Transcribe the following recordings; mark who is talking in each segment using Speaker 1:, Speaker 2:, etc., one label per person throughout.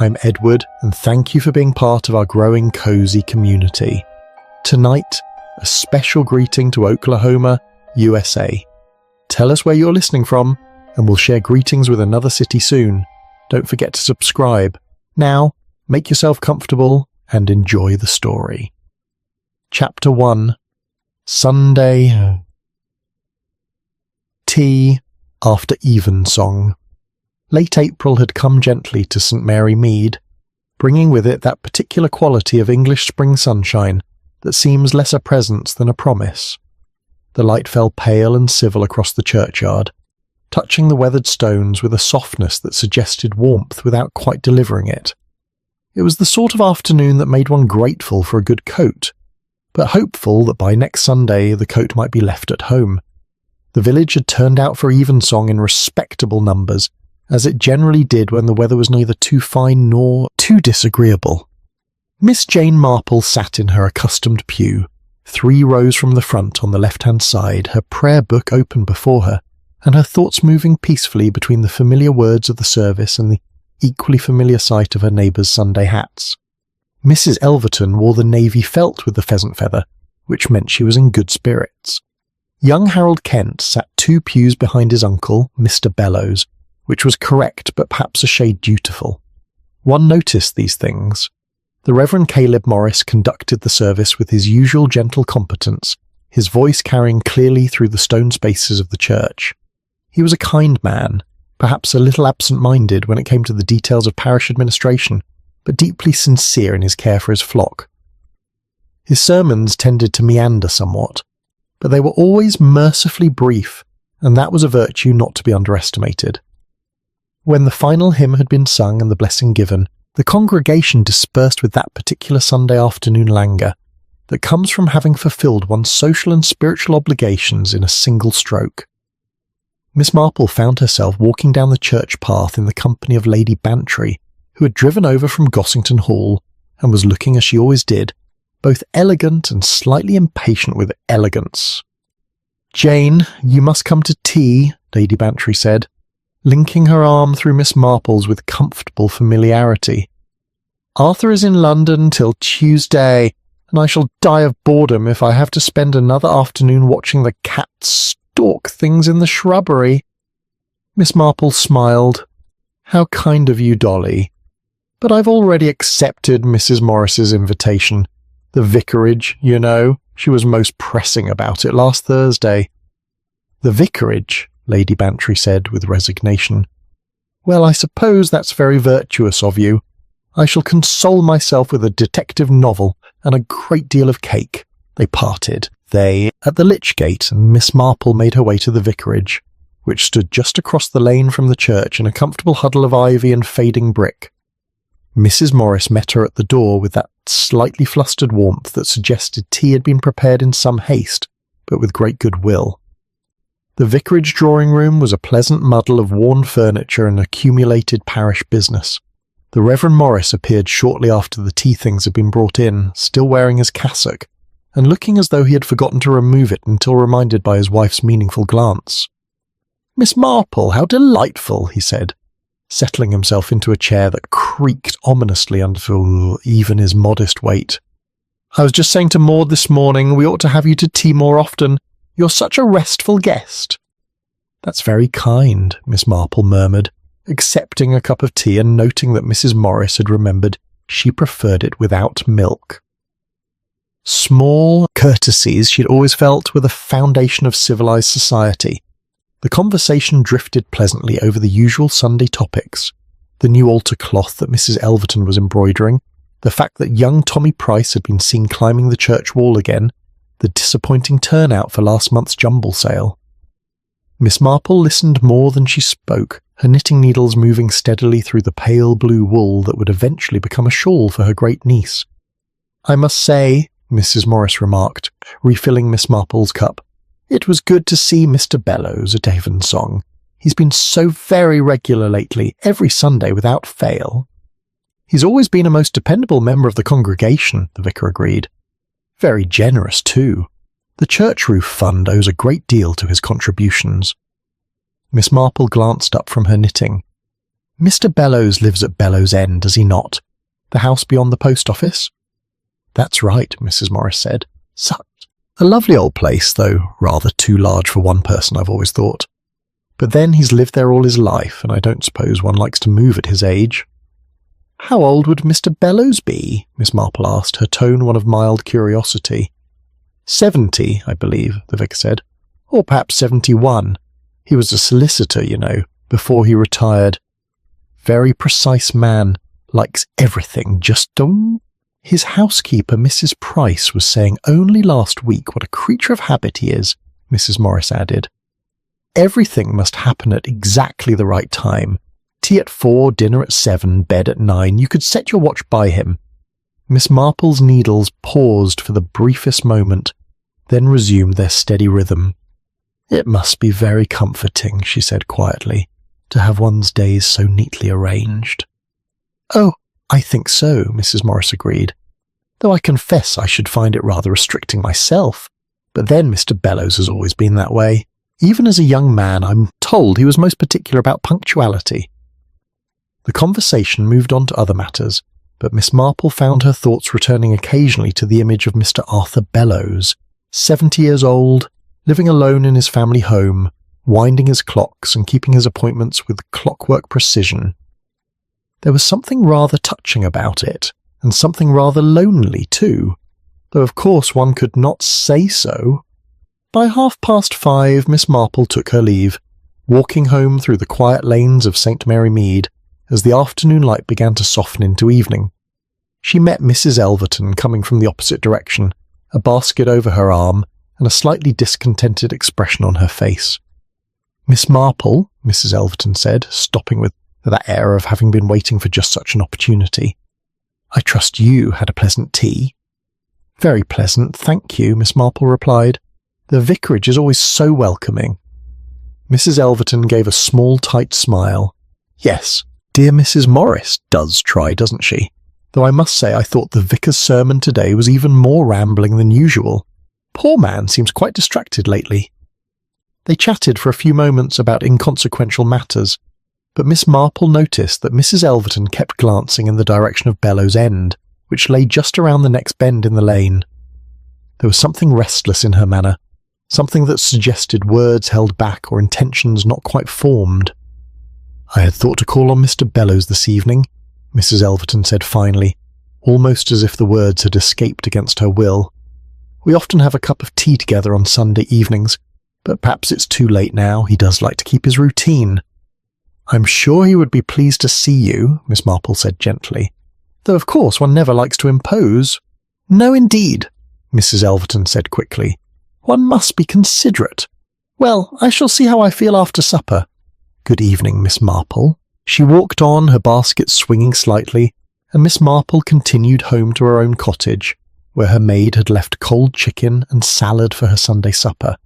Speaker 1: I'm Edward, and thank you for being part of our growing cozy community. Tonight, a special greeting to Oklahoma, USA. Tell us where you're listening from, and we'll share greetings with another city soon. Don't forget to subscribe. Now, make yourself comfortable and enjoy the story. Chapter 1. Sunday. Tea after evensong. Late April had come gently to St. Mary Mead, bringing with it that particular quality of English spring sunshine that seems less a presence than a promise. The light fell pale and civil across the churchyard, touching the weathered stones with a softness that suggested warmth without quite delivering it. It was the sort of afternoon that made one grateful for a good coat, but hopeful that by next Sunday the coat might be left at home. The village had turned out for evensong in respectable numbers, as it generally did when the weather was neither too fine nor too disagreeable. Miss Jane Marple sat in her accustomed pew, 3 rows from the front on the left-hand side, her prayer book open before her, and her thoughts moving peacefully between the familiar words of the service and the equally familiar sight of her neighbours' Sunday hats. Mrs. Elverton wore the navy felt with the pheasant feather, which meant she was in good spirits. Young Harold Kent sat 2 pews behind his uncle, Mr. Bellows, which was correct but perhaps a shade dutiful. One noticed these things. The Reverend Caleb Morris conducted the service with his usual gentle competence, his voice carrying clearly through the stone spaces of the church. He was a kind man, perhaps a little absent-minded when it came to the details of parish administration, but deeply sincere in his care for his flock. His sermons tended to meander somewhat, but they were always mercifully brief, and that was a virtue not to be underestimated. When the final hymn had been sung and the blessing given, the congregation dispersed with that particular Sunday afternoon languor that comes from having fulfilled one's social and spiritual obligations in a single stroke. Miss Marple found herself walking down the church path in the company of Lady Bantry, who had driven over from Gossington Hall, and was looking as she always did, both elegant and slightly impatient with elegance. "Jane, you must come to tea," Lady Bantry said, linking her arm through Miss Marple's with comfortable familiarity. "Arthur is in London till Tuesday, and I shall die of boredom if I have to spend another afternoon watching the cats stalk things in the shrubbery." Miss Marple smiled. "How kind of you, Dolly. But I've already accepted Mrs. Morris's invitation. The vicarage, you know. She was most pressing about it last Thursday." "The vicarage?" Lady Bantry said with resignation. "Well, I suppose that's very virtuous of you. I shall console myself with a detective novel and a great deal of cake." They parted, they at the Lich Gate, and Miss Marple made her way to the vicarage, which stood just across the lane from the church in a comfortable huddle of ivy and fading brick. Mrs. Morris met her at the door with that slightly flustered warmth that suggested tea had been prepared in some haste, but with great goodwill. The vicarage drawing-room was a pleasant muddle of worn furniture and accumulated parish business. The Reverend Morris appeared shortly after the tea things had been brought in, still wearing his cassock, and looking as though he had forgotten to remove it until reminded by his wife's meaningful glance. "Miss Marple, how delightful," he said, settling himself into a chair that creaked ominously under even his modest weight. "I was just saying to Maud this morning, we ought to have you to tea more often. You're such a restful guest." "That's very kind," Miss Marple murmured, accepting a cup of tea and noting that Mrs. Morris had remembered she preferred it without milk. Small courtesies, she had always felt, were the foundation of civilized society. The conversation drifted pleasantly over the usual Sunday topics: the new altar cloth that Mrs. Elverton was embroidering, the fact that young Tommy Price had been seen climbing the church wall again, the disappointing turnout for last month's jumble sale. Miss Marple listened more than she spoke, her knitting needles moving steadily through the pale blue wool that would eventually become a shawl for her great niece. "I must say," Mrs. Morris remarked, refilling Miss Marple's cup, "it was good to see Mr. Bellows at evensong. He's been so very regular lately, every Sunday without fail." "He's always been a most dependable member of the congregation," the vicar agreed. "Very generous, too. The church roof fund owes a great deal to his contributions." Miss Marple glanced up from her knitting. Mr. Bellows lives at Bellows End, does he not? The house beyond the post office? That's right, Mrs. Morris said. Such a lovely old place, though rather too large for one person, I've always thought. But then he's lived there all his life, and I don't suppose one likes to move at his age. How old would Mr. Bellows be? Miss Marple asked, her tone one of mild curiosity. 70, I believe, the vicar said. Or perhaps 71. He was a solicitor, you know, before he retired. Very precise man, likes everything, just don't. His housekeeper, Mrs. Price, was saying only last week what a creature of habit he is, Mrs. Morris added. Everything must happen at exactly the right time. Tea at 4, dinner at 7, bed at 9. You could set your watch by him. Miss Marple's needles paused for the briefest moment, then resumed their steady rhythm. It must be very comforting, she said quietly, to have one's days so neatly arranged. Oh, I think so, Mrs. Morris agreed, though I confess I should find it rather restricting myself. But then Mr. Bellows has always been that way. Even as a young man, I'm told he was most particular about punctuality. The conversation moved on to other matters, but Miss Marple found her thoughts returning occasionally to the image of Mr. Arthur Bellows, 70 years old, living alone in his family home, winding his clocks and keeping his appointments with clockwork precision. There was something rather touching about it, and something rather lonely too, though of course one could not say so. By 5:30, Miss Marple took her leave, walking home through the quiet lanes of St. Mary Mead as the afternoon light began to soften into evening. She met Mrs. Elverton coming from the opposite direction, a basket over her arm and a slightly discontented expression on her face. Miss Marple, Mrs. Elverton said, stopping with that air of having been waiting for just such an opportunity. I trust you had a pleasant tea. Very pleasant, thank you, Miss Marple replied. The vicarage is always so welcoming. Mrs. Elverton gave a small, tight smile. Yes, dear Mrs. Morris does try, doesn't she? Though I must say I thought the vicar's sermon today was even more rambling than usual. Poor man seems quite distracted lately. They chatted for a few moments about inconsequential matters, but Miss Marple noticed that Mrs. Elverton kept glancing in the direction of Bellows End, which lay just around the next bend in the lane. There was something restless in her manner, something that suggested words held back or intentions not quite formed. I had thought to call on Mr. Bellows this evening, Mrs. Elverton said finally, almost as if the words had escaped against her will. We often have a cup of tea together on Sunday evenings, but perhaps it's too late now. He does like to keep his routine. I'm sure he would be pleased to see you, Miss Marple said gently, though of course one never likes to impose. No, indeed, Mrs. Elverton said quickly. One must be considerate. Well, I shall see how I feel after supper. Good evening, Miss Marple. She walked on, her basket swinging slightly, and Miss Marple continued home to her own cottage, where her maid had left cold chicken and salad for her Sunday supper.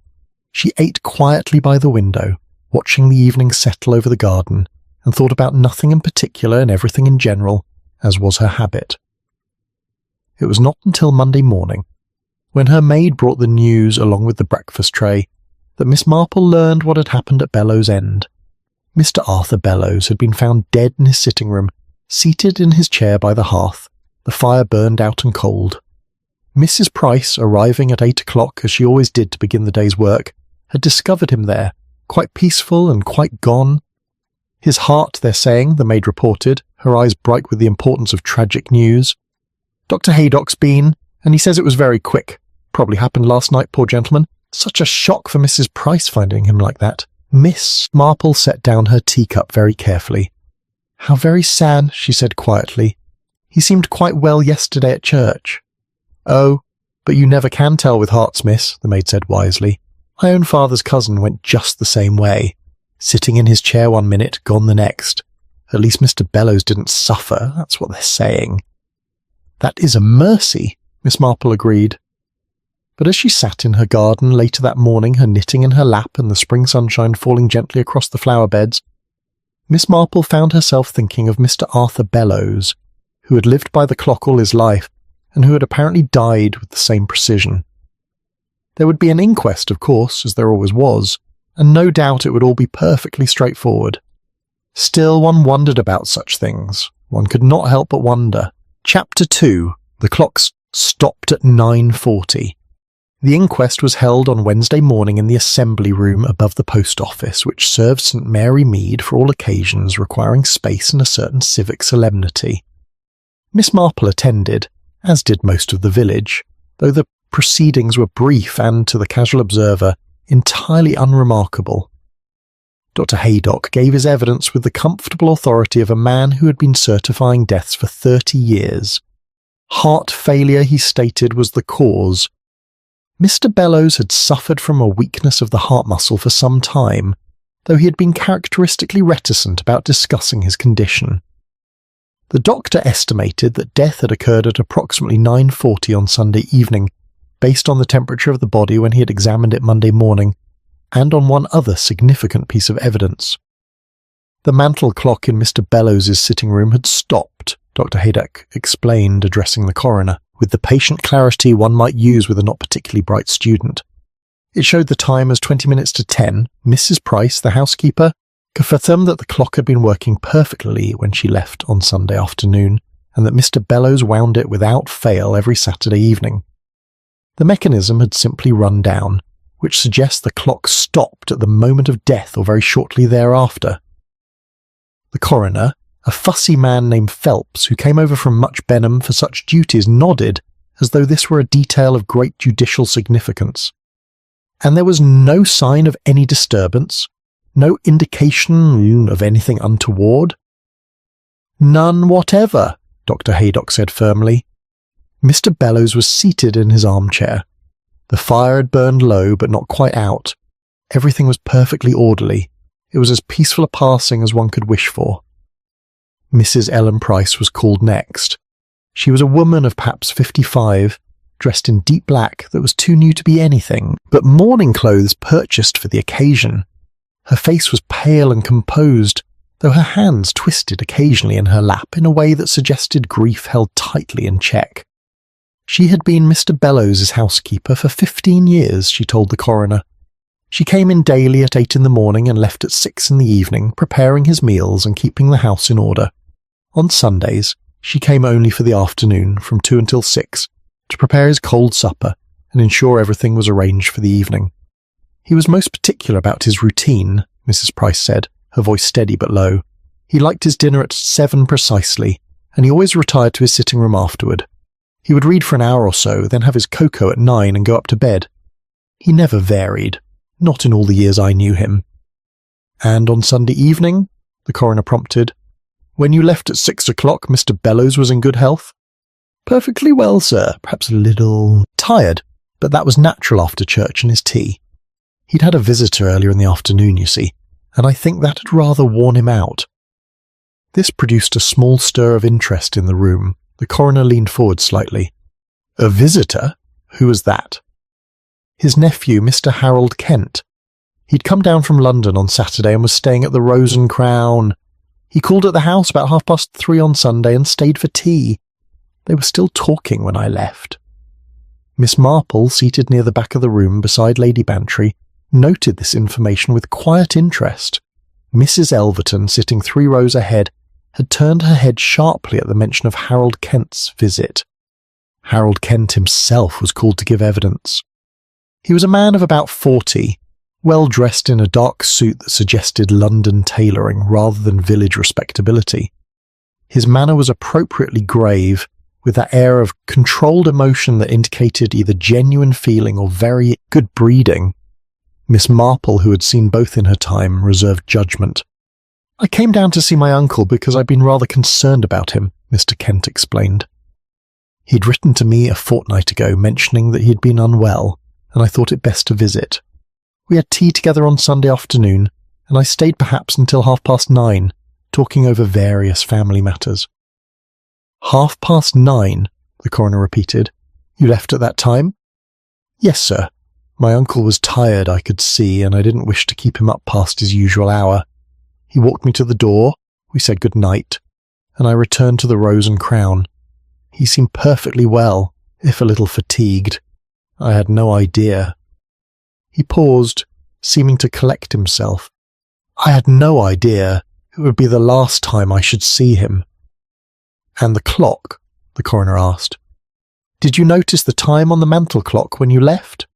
Speaker 1: She ate quietly by the window, watching the evening settle over the garden, and thought about nothing in particular and everything in general, as was her habit. It was not until Monday morning, when her maid brought the news along with the breakfast tray, that Miss Marple learned what had happened at Bellows End. Mr. Arthur Bellows had been found dead in his sitting room, seated in his chair by the hearth, the fire burned out and cold. Mrs. Price, arriving at 8 o'clock as she always did to begin the day's work, had discovered him there, quite peaceful and quite gone. His heart, they're saying, the maid reported, her eyes bright with the importance of tragic news. Dr. Haydock's been, and he says it was very quick. Probably happened last night, poor gentleman. Such a shock for Mrs. Price finding him like that. Miss Marple set down her teacup very carefully. How very sad, she said quietly. He seemed quite well yesterday at church. Oh, but you never can tell with hearts, miss, the maid said wisely. My own father's cousin went just the same way. Sitting in his chair one minute, gone the next. At least Mr. Bellows didn't suffer, that's what they're saying. That is a mercy, Miss Marple agreed. But as she sat in her garden later that morning, her knitting in her lap and the spring sunshine falling gently across the flower beds, Miss Marple found herself thinking of Mr. Arthur Bellows, who had lived by the clock all his life, and who had apparently died with the same precision. There would be an inquest, of course, as there always was, and no doubt it would all be perfectly straightforward. Still, one wondered about such things. One could not help but wonder. Chapter 2. The clocks stopped at 9:40. The inquest was held on Wednesday morning in the assembly room above the post office, which served St Mary Mead for all occasions requiring space and a certain civic solemnity. Miss Marple attended, as did most of the village, though the proceedings were brief and, to the casual observer, entirely unremarkable. Dr. Haydock gave his evidence with the comfortable authority of a man who had been certifying deaths for 30 years. Heart failure, he stated, was the cause. Mr. Bellows had suffered from a weakness of the heart muscle for some time, though he had been characteristically reticent about discussing his condition. The doctor estimated that death had occurred at approximately 9:40 on Sunday evening, based on the temperature of the body when he had examined it Monday morning, and on one other significant piece of evidence. The mantel clock in Mr. Bellows's sitting room had stopped, Dr. Haydock explained, addressing the coroner, with the patient clarity one might use with a not particularly bright student. It showed the time as 20 minutes to 10. Mrs. Price, the housekeeper, confirmed that the clock had been working perfectly when she left on Sunday afternoon, and that Mr. Bellows wound it without fail every Saturday evening. The mechanism had simply run down, which suggests the clock stopped at the moment of death or very shortly thereafter. The coroner, a fussy man named Phelps, who came over from Much Benham for such duties, nodded as though this were a detail of great judicial significance. And there was no sign of any disturbance, no indication of anything untoward? None whatever, Dr. Haydock said firmly. Mr. Bellows was seated in his armchair. The fire had burned low, but not quite out. Everything was perfectly orderly. It was as peaceful a passing as one could wish for. Mrs. Ellen Price was called next. She was a woman of perhaps 55, dressed in deep black that was too new to be anything, but mourning clothes purchased for the occasion. Her face was pale and composed, though her hands twisted occasionally in her lap in a way that suggested grief held tightly in check. She had been Mr. Bellows's housekeeper for 15 years, she told the coroner. She came in daily at 8 in the morning and left at 6 in the evening, preparing his meals and keeping the house in order. On Sundays, she came only for the afternoon, from 2 until 6, to prepare his cold supper and ensure everything was arranged for the evening. He was most particular about his routine, Mrs. Price said, her voice steady but low. He liked his dinner at 7 precisely, and he always retired to his sitting room afterward. He would read for an hour or so, then have his cocoa at 9 and go up to bed. He never varied, not in all the years I knew him. And on Sunday evening, the coroner prompted, when you left at 6 o'clock, Mr. Bellows was in good health? Perfectly well, sir, perhaps a little tired, but that was natural after church and his tea. He'd had a visitor earlier in the afternoon, you see, and I think that had rather worn him out. This produced a small stir of interest in the room. The coroner leaned forward slightly. A visitor? Who was that? His nephew, Mr. Harold Kent. He'd come down from London on Saturday and was staying at the Rose and Crown. He called at the house about 3:30 on Sunday and stayed for tea. They were still talking when I left. Miss Marple, seated near the back of the room beside Lady Bantry, noted this information with quiet interest. Mrs. Elverton, sitting 3 rows ahead, had turned her head sharply at the mention of Harold Kent's visit. Harold Kent himself was called to give evidence. He was a man of about 40, well dressed in a dark suit that suggested London tailoring rather than village respectability. His manner was appropriately grave, with that air of controlled emotion that indicated either genuine feeling or very good breeding. Miss Marple, who had seen both in her time, reserved judgment. I came down to see my uncle because I'd been rather concerned about him, Mr. Kent explained. He'd written to me a fortnight ago mentioning that he'd been unwell, and I thought it best to visit. We had tea together on Sunday afternoon, and I stayed perhaps until 9:30, talking over various family matters. 9:30, the coroner repeated. You left at that time? Yes, sir. My uncle was tired, I could see, and I didn't wish to keep him up past his usual hour. He walked me to the door, we said good night, and I returned to the Rose and Crown. He seemed perfectly well, if a little fatigued. I had no idea. He paused, seeming to collect himself. I had no idea It would be the last time I should see him. And the clock? The coroner asked. Did you notice the time on the mantel clock when you left?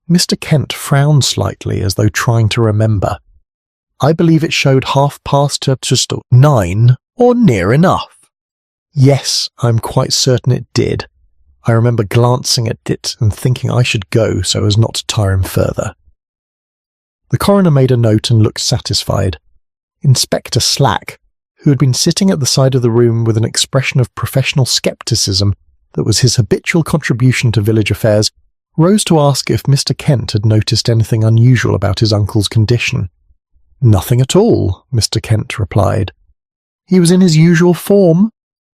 Speaker 1: Mr. Kent frowned slightly as though trying to remember. I believe it showed 9:30, or near enough. Yes, I'm quite certain it did. I remember glancing at it and thinking I should go so as not to tire him further. The coroner made a note and looked satisfied. Inspector Slack, who had been sitting at the side of the room with an expression of professional scepticism that was his habitual contribution to village affairs, rose to ask if Mr. Kent had noticed anything unusual about his uncle's condition. Nothing at all, Mr. Kent replied. He was in his usual form,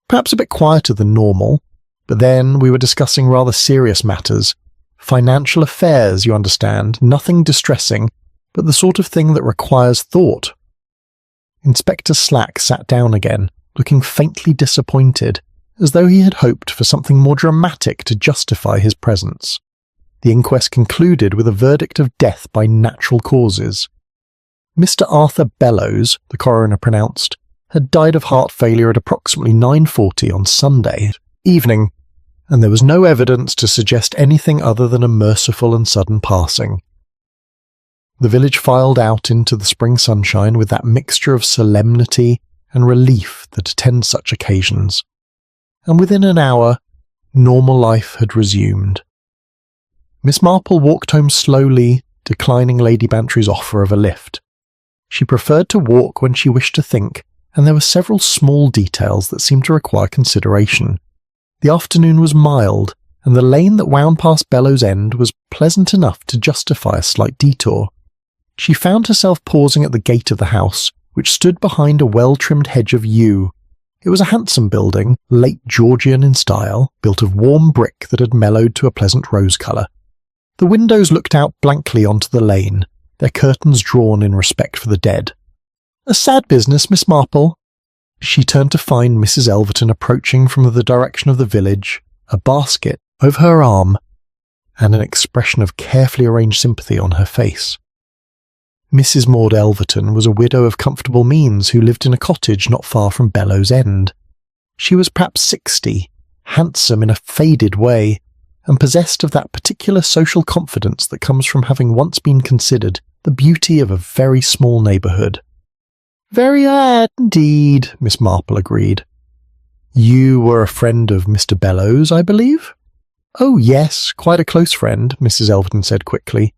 Speaker 1: perhaps a bit quieter than normal, but then we were discussing rather serious matters. Financial affairs, you understand, nothing distressing, but the sort of thing that requires thought. Inspector Slack sat down again, looking faintly disappointed, as though he had hoped for something more dramatic to justify his presence. The inquest concluded with a verdict of death by natural causes. Mr. Arthur Bellows, the coroner pronounced, had died of heart failure at approximately 9:40 on Sunday evening, and there was no evidence to suggest anything other than a merciful and sudden passing. The village filed out into the spring sunshine with that mixture of solemnity and relief that attends such occasions, and within an hour, normal life had resumed. Miss Marple walked home slowly, declining Lady Bantry's offer of a lift. She preferred to walk when she wished to think, and there were several small details that seemed to require consideration. The afternoon was mild, and the lane that wound past Bellows End was pleasant enough to justify a slight detour. She found herself pausing at the gate of the house, which stood behind a well-trimmed hedge of yew. It was a handsome building, late Georgian in style, built of warm brick that had mellowed to a pleasant rose colour. The windows looked out blankly onto the lane, their curtains drawn in respect for the dead. "A sad business, Miss Marple." She turned to find Mrs. Elverton approaching from the direction of the village, a basket over her arm, and an expression of carefully arranged sympathy on her face. Mrs. Maud Elverton was a widow of comfortable means who lived in a cottage not far from Bellows End. She was perhaps 60, handsome in a faded way, and possessed of that particular social confidence that comes from having once been considered the beauty of a very small neighbourhood. "Very odd indeed," Miss Marple agreed. "You were a friend of Mr. Bellows, I believe?" "Oh, yes, quite a close friend," Mrs. Elverton said quickly.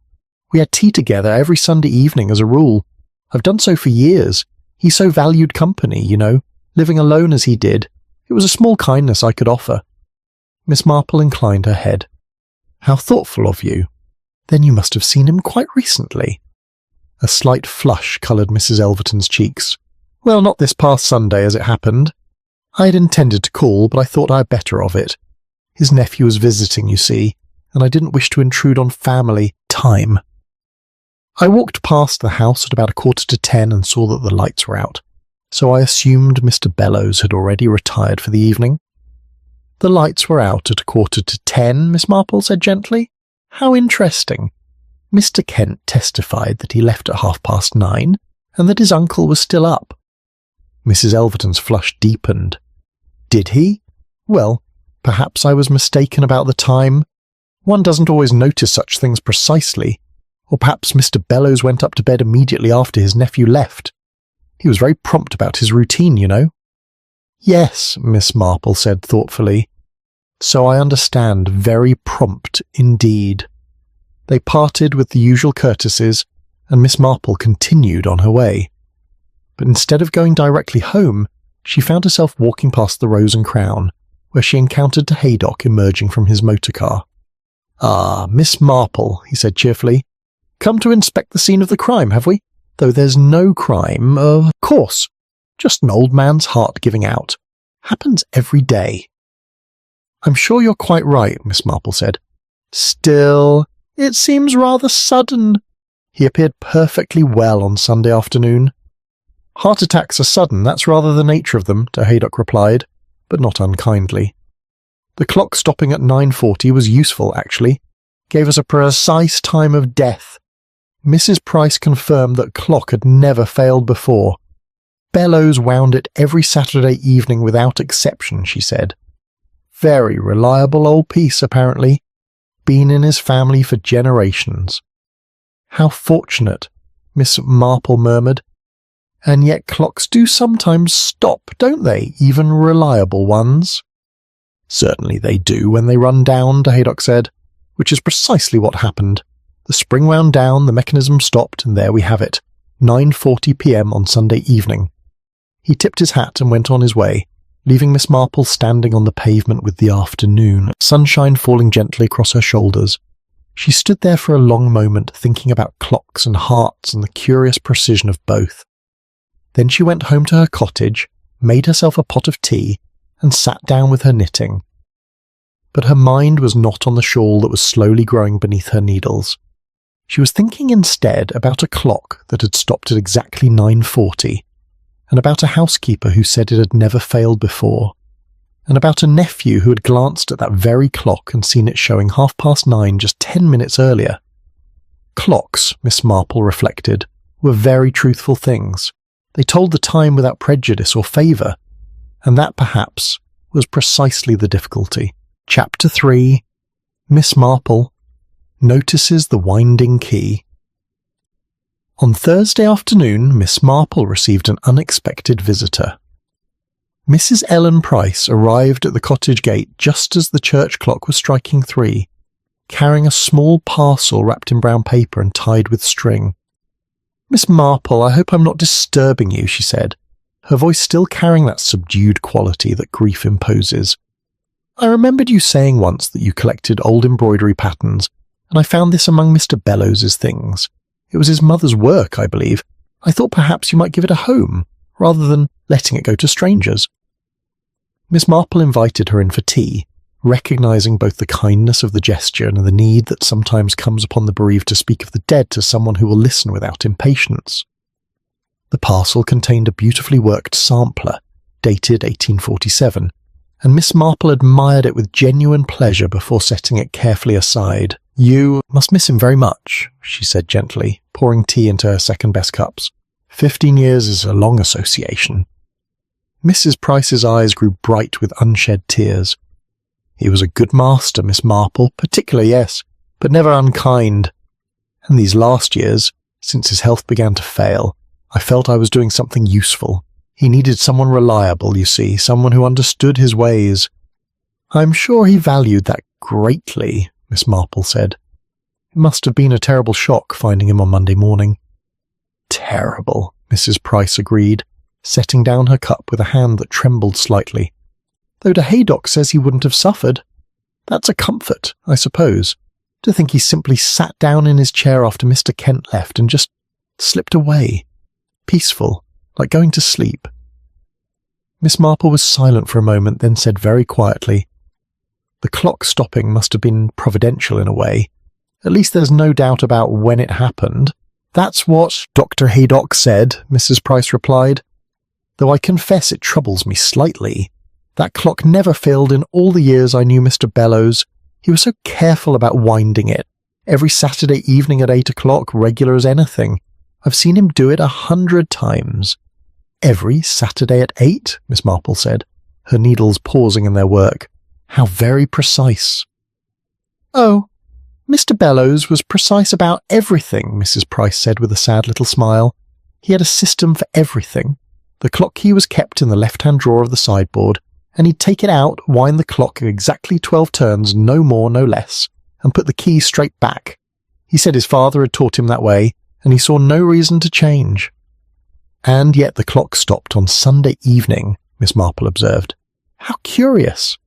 Speaker 1: "We had tea together every Sunday evening as a rule. I've done so for years. He so valued company, you know, living alone as he did. It was a small kindness I could offer." Miss Marple inclined her head. "How thoughtful of you. Then you must have seen him quite recently." A slight flush coloured Mrs. Elverton's cheeks. "Well, not this past Sunday, as it happened. I had intended to call, but I thought I had better of it. His nephew was visiting, you see, and I didn't wish to intrude on family time. I walked past the house at about 9:45 and saw that the lights were out, so I assumed Mr. Bellows had already retired for the evening." "The lights were out at 9:45, Miss Marple said gently. "How interesting. Mr. Kent testified that he left at 9:30, and that his uncle was still up." Mrs. Elverton's flush deepened. "Did he? Well, perhaps I was mistaken about the time. One doesn't always notice such things precisely. Or perhaps Mr. Bellows went up to bed immediately after his nephew left. He was very prompt about his routine, you know." "Yes," Miss Marple said thoughtfully. "So I understand, very prompt indeed." They parted with the usual courtesies, and Miss Marple continued on her way. But instead of going directly home, she found herself walking past the Rose and Crown, where she encountered Haydock emerging from his motor car. "Ah, Miss Marple," he said cheerfully. "Come to inspect the scene of the crime, have we? Though there's no crime, of course. Just an old man's heart giving out. Happens every day." "I'm sure you're quite right," Miss Marple said. "Still, it seems rather sudden. He appeared perfectly well on Sunday afternoon." "Heart attacks are sudden, that's rather the nature of them," Haydock replied, but not unkindly. "The clock stopping at 9:40 was useful, actually. Gave us a precise time of death. Mrs. Price confirmed that clock had never failed before. Bellows wound it every Saturday evening without exception, she said. Very reliable old piece, apparently. Been in his family for generations. How fortunate, Miss Marple murmured. And yet clocks do sometimes stop, don't they, even reliable ones? Certainly they do when they run down, Haydock said, which is precisely what happened. The spring wound down, the mechanism stopped, and there we have it, 9:40 p.m. on Sunday evening. He tipped his hat and went on his way, leaving Miss Marple standing on the pavement with the afternoon, sunshine falling gently across her shoulders. She stood there for a long moment, thinking about clocks and hearts and the curious precision of both. Then she went home to her cottage, made herself a pot of tea, and sat down with her knitting. But her mind was not on the shawl that was slowly growing beneath her needles. She was thinking instead about a clock that had stopped at exactly 9:40, and about a housekeeper who said it had never failed before, and about a nephew who had glanced at that very clock and seen it showing 9:30 just 10 minutes earlier. Clocks, Miss Marple reflected, were very truthful things. They told the time without prejudice or favour, and that, perhaps, was precisely the difficulty. Chapter 3. Miss Marple notices the winding key. On Thursday afternoon, Miss Marple received an unexpected visitor. Mrs. Ellen Price arrived at the cottage gate just as the church clock was striking 3, carrying a small parcel wrapped in brown paper and tied with string. "Miss Marple, I hope I'm not disturbing you," she said, her voice still carrying that subdued quality that grief imposes. "I remembered you saying once that you collected old embroidery patterns, and I found this among Mr. Bellows's things. It was his mother's work, I believe. I thought perhaps you might give it a home, rather than letting it go to strangers." Miss Marple invited her in for tea, recognising both the kindness of the gesture and the need that sometimes comes upon the bereaved to speak of the dead to someone who will listen without impatience. The parcel contained a beautifully worked sampler, dated 1847, and Miss Marple admired it with genuine pleasure before setting it carefully aside. "You must miss him very much," she said gently, pouring tea into her second-best cups. 15 years is a long association." Mrs. Price's eyes grew bright with unshed tears. "He was a good master, Miss Marple, particular, yes, but never unkind. And these last years, since his health began to fail, I felt I was doing something useful. He needed someone reliable, you see, someone who understood his ways. I'm sure he valued that greatly," Miss Marple said. "It must have been a terrible shock finding him on Monday morning." "Terrible," Mrs. Price agreed, setting down her cup with a hand that trembled slightly. "Though de Haydock says he wouldn't have suffered. That's a comfort, I suppose, to think he simply sat down in his chair after Mr. Kent left and just slipped away, peaceful, like going to sleep." Miss Marple was silent for a moment, then said very quietly, "The clock stopping must have been providential in a way. At least there's no doubt about when it happened." "That's what Dr. Haydock said," Mrs. Price replied, "though I confess it troubles me slightly. That clock never failed in all the years I knew Mr. Bellows. He was so careful about winding it. Every Saturday evening at 8 o'clock, regular as anything. I've seen him do it 100 times. "Every Saturday at 8, Miss Marple said, her needles pausing in their work. "How very precise." "Oh, Mr. Bellows was precise about everything," Mrs. Price said with a sad little smile. "He had a system for everything. The clock key was kept in the left-hand drawer of the sideboard, and he'd take it out, wind the clock exactly 12 turns, no more, no less, and put the key straight back. He said his father had taught him that way, and he saw no reason to change." "And yet the clock stopped on Sunday evening," Miss Marple observed. "How curious."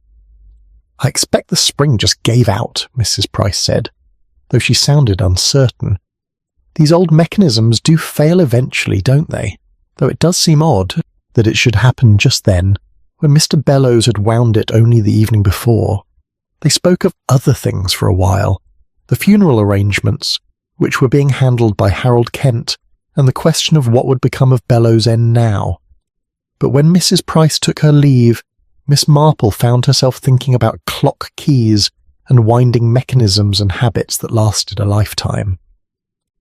Speaker 1: "I expect the spring just gave out," Mrs. Price said, though she sounded uncertain. "These old mechanisms do fail eventually, don't they? Though it does seem odd that it should happen just then, when Mr. Bellows had wound it only the evening before. They spoke of other things for a while, the funeral arrangements, which were being handled by Harold Kent, and the question of what would become of Bellows End now. But when Mrs. Price took her leave, Miss Marple found herself thinking about clock keys and winding mechanisms and habits that lasted a lifetime.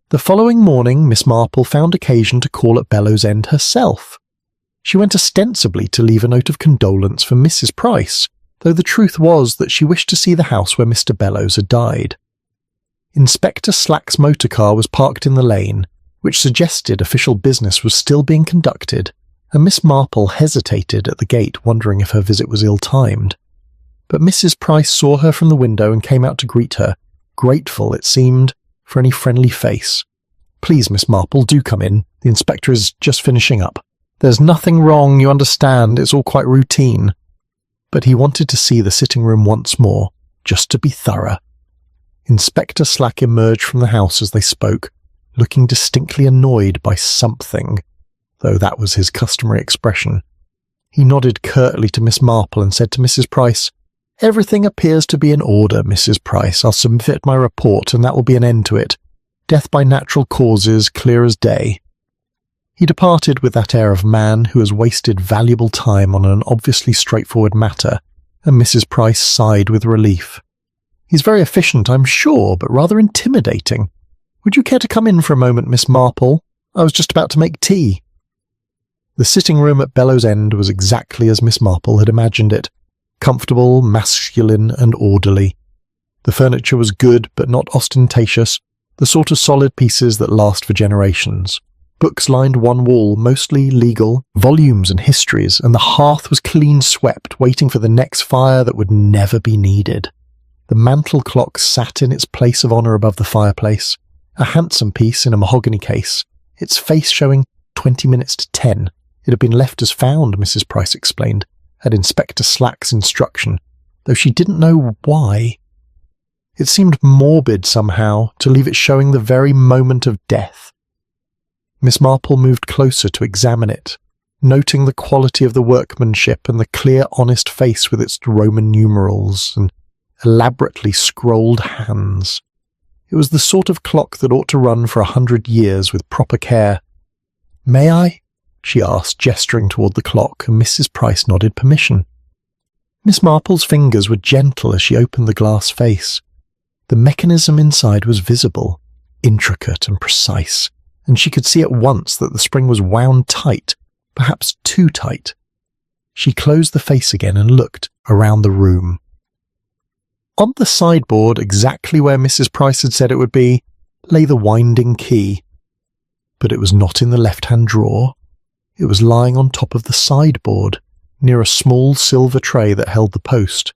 Speaker 1: The following morning, Miss Marple found occasion to call at Bellows End herself. She went ostensibly to leave a note of condolence for Mrs. Price, though the truth was that she wished to see the house where Mr. Bellows had died. Inspector Slack's motor car was parked in the lane, which suggested official business was still being conducted, and Miss Marple hesitated at the gate, wondering if her visit was ill-timed. But Mrs. Price saw her from the window and came out to greet her, grateful, it seemed, for any friendly face. "Please, Miss Marple, do come in. The inspector is just finishing up. There's nothing wrong, you understand, it's all quite routine." But he wanted to see the sitting room once more, just to be thorough. Inspector Slack emerged from the house as they spoke, looking distinctly annoyed by something, though that was his customary expression. He nodded curtly to Miss Marple and said to Mrs. Price, "Everything appears to be in order, Mrs. Price. I'll submit my report and that will be an end to it. Death by natural causes, clear as day." He departed with that air of man who has wasted valuable time on an obviously straightforward matter, and Mrs. Price sighed with relief. "He's very efficient, I'm sure, but rather intimidating. Would you care to come in for a moment, Miss Marple? I was just about to make tea." The sitting room at Bellows End was exactly as Miss Marple had imagined it, comfortable, masculine, and orderly. The furniture was good but not ostentatious, the sort of solid pieces that last for generations. Books lined one wall, mostly legal, volumes and histories, and the hearth was clean swept, waiting for the next fire that would never be needed. The mantel clock sat in its place of honour above the fireplace, a handsome piece in a mahogany case, its face showing 20 minutes to 10. It had been left as found, Mrs. Price explained, at Inspector Slack's instruction, though she didn't know why. It seemed morbid somehow to leave it showing the very moment of death. Miss Marple moved closer to examine it, noting the quality of the workmanship and the clear, honest face with its Roman numerals and elaborately scrolled hands. It was the sort of clock that ought to run for 100 years with proper care. "May I?" she asked, gesturing toward the clock, and Mrs. Price nodded permission. Miss Marple's fingers were gentle as she opened the glass face. The mechanism inside was visible, intricate and precise, and she could see at once that the spring was wound tight, perhaps too tight. She closed the face again and looked around the room. On the sideboard, exactly where Mrs. Price had said it would be, lay the winding key. But it was not in the left-hand drawer. It was lying on top of the sideboard, near a small silver tray that held the post.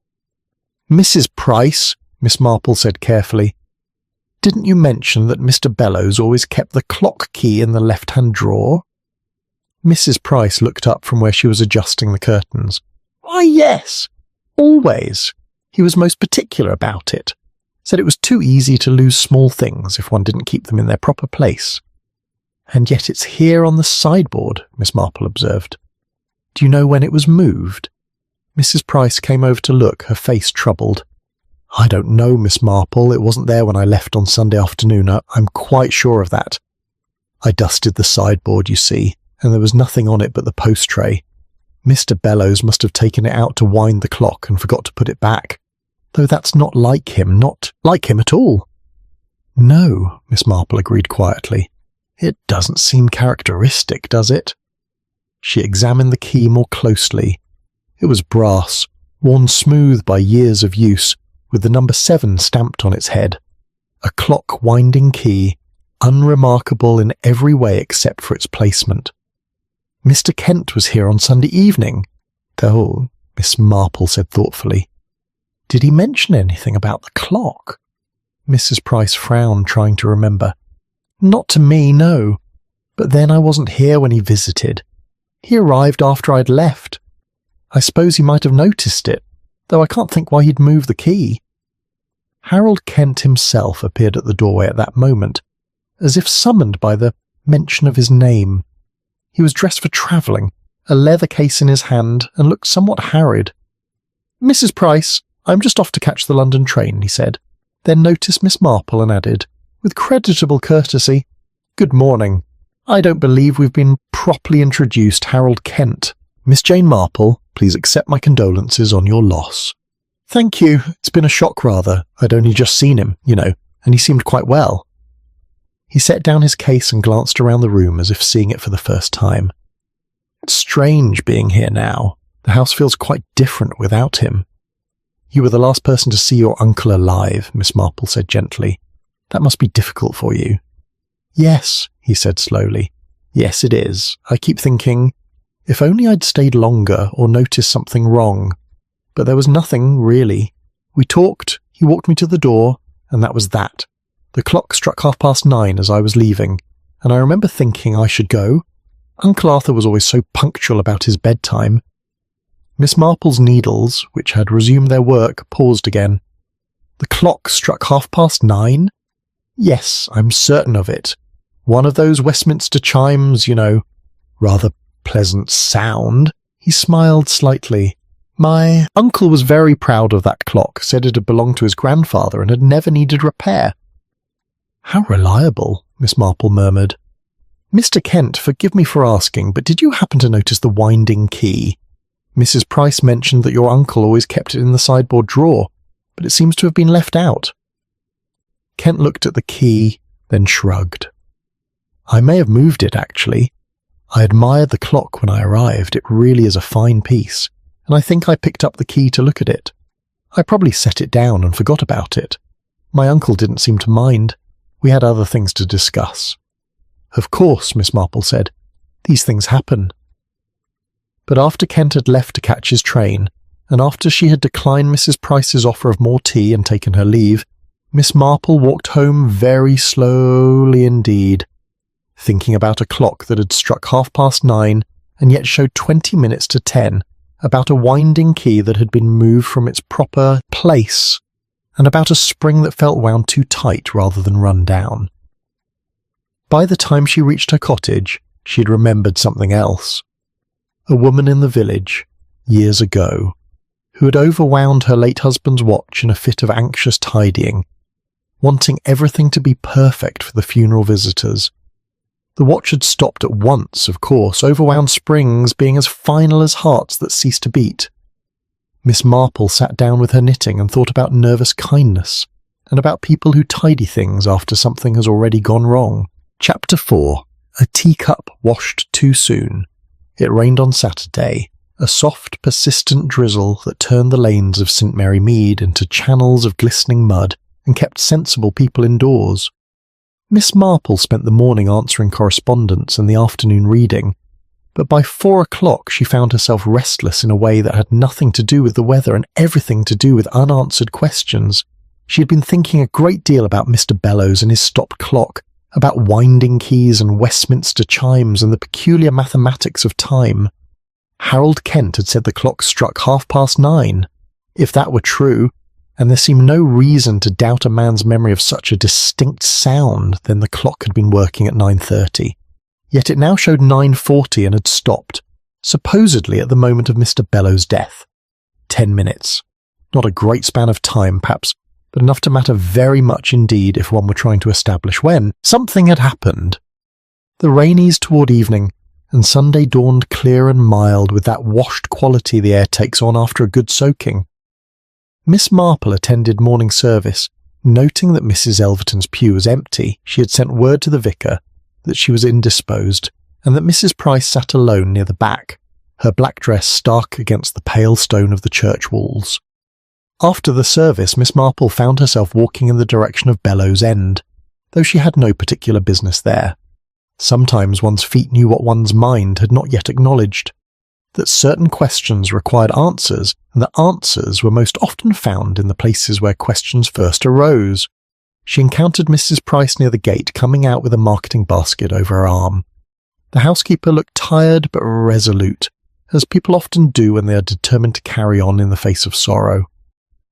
Speaker 1: "Mrs. Price," Miss Marple said carefully, "didn't you mention that Mr. Bellows always kept the clock key in the left-hand drawer?" Mrs. Price looked up from where she was adjusting the curtains. "Why, yes, always. He was most particular about it. Said it was too easy to lose small things if one didn't keep them in their proper place." "And yet it's here on the sideboard," Miss Marple observed. "Do you know when it was moved?" Mrs. Price came over to look, her face troubled. "I don't know, Miss Marple. It wasn't there when I left on Sunday afternoon. I'm quite sure of that. I dusted the sideboard, you see, and there was nothing on it but the post tray. Mr. Bellows must have taken it out to wind the clock and forgot to put it back. Though that's not like him at all." "No," Miss Marple agreed quietly. "It doesn't seem characteristic, does it?" She examined the key more closely. It was brass, worn smooth by years of use, with the number 7 stamped on its head. A clock-winding key, unremarkable in every way except for its placement. "Mr. Kent was here on Sunday evening." "Oh," Miss Marple said thoughtfully. "Did he mention anything about the clock?" Mrs. Price frowned, trying to remember. "Not to me, no. But then I wasn't here when he visited. He arrived after I'd left. I suppose he might have noticed it, though I can't think why he'd move the key." Harold Kent himself appeared at the doorway at that moment, as if summoned by the mention of his name. He was dressed for travelling, a leather case in his hand, and looked somewhat harried. "Mrs. Price, I'm just off to catch the London train," he said, then noticed Miss Marple and added, with creditable courtesy, "Good morning. I don't believe we've been properly introduced, Harold Kent. Miss Jane Marple, please accept my condolences on your loss." "Thank you. It's been a shock rather. I'd only just seen him, and he seemed quite well." He set down his case and glanced around the room as if seeing it for the first time. It's strange being here now. The house feels quite different without him. You were the last person to see your uncle alive, Miss Marple said gently. That must be difficult for you. Yes, he said slowly. Yes, it is. I keep thinking, if only I'd stayed longer or noticed something wrong. But there was nothing, really. We talked, he walked me to the door, and that was that. The clock struck 9:30 as I was leaving, and I remember thinking I should go. Uncle Arthur was always so punctual about his bedtime. Miss Marple's needles, which had resumed their work, paused again. The clock struck 9:30? Yes, I'm certain of it. One of those Westminster chimes, you know. Rather pleasant sound. He smiled slightly. My uncle was very proud of that clock, said it had belonged to his grandfather and had never needed repair. How reliable, Miss Marple murmured. Mr. Kent, forgive me for asking, but did you happen to notice the winding key? Mrs. Price mentioned that your uncle always kept it in the sideboard drawer, but it seems to have been left out. Kent looked at the key, then shrugged. I may have moved it, actually. I admired the clock when I arrived. It really is a fine piece, and I think I picked up the key to look at it. I probably set it down and forgot about it. My uncle didn't seem to mind. We had other things to discuss. Of course, Miss Marple said. These things happen. But after Kent had left to catch his train, and after she had declined Mrs. Price's offer of more tea and taken her leave, Miss Marple walked home very slowly indeed, thinking about a clock that had struck 9:30 and yet showed 20 minutes to 10, about a winding key that had been moved from its proper place, and about a spring that felt wound too tight rather than run down. By the time she reached her cottage, she had remembered something else. A woman in the village, years ago, who had overwound her late husband's watch in a fit of anxious tidying, wanting everything to be perfect for the funeral visitors. The watch had stopped at once, of course, overwound springs being as final as hearts that cease to beat. Miss Marple sat down with her knitting and thought about nervous kindness, and about people who tidy things after something has already gone wrong. Chapter 4. A teacup washed too soon. It rained on Saturday, a soft, persistent drizzle that turned the lanes of St. Mary Mead into channels of glistening mud and kept sensible people indoors. Miss Marple spent the morning answering correspondence and the afternoon reading, but by 4 o'clock she found herself restless in a way that had nothing to do with the weather and everything to do with unanswered questions. She had been thinking a great deal about Mr. Bellows and his stopped clock, about winding keys and Westminster chimes and the peculiar mathematics of time. Harold Kent had said the clock struck 9:30. If that were true, and there seemed no reason to doubt a man's memory of such a distinct sound, then the clock had been working at 9:30. Yet it now showed 9:40 and had stopped, supposedly at the moment of Mr. Bellows' death. 10 minutes. Not a great span of time, perhaps, but enough to matter very much indeed if one were trying to establish when. Something had happened. The rain eased toward evening, and Sunday dawned clear and mild with that washed quality the air takes on after a good soaking. Miss Marple attended morning service. Noting that Mrs. Elverton's pew was empty, she had sent word to the vicar that she was indisposed, and that Mrs. Price sat alone near the back, her black dress stark against the pale stone of the church walls. After the service, Miss Marple found herself walking in the direction of Bellows End, though she had no particular business there. Sometimes one's feet knew what one's mind had not yet acknowledged, that certain questions required answers, and that answers were most often found in the places where questions first arose. She encountered Mrs. Price near the gate, coming out with a marketing basket over her arm. The housekeeper looked tired but resolute, as people often do when they are determined to carry on in the face of sorrow.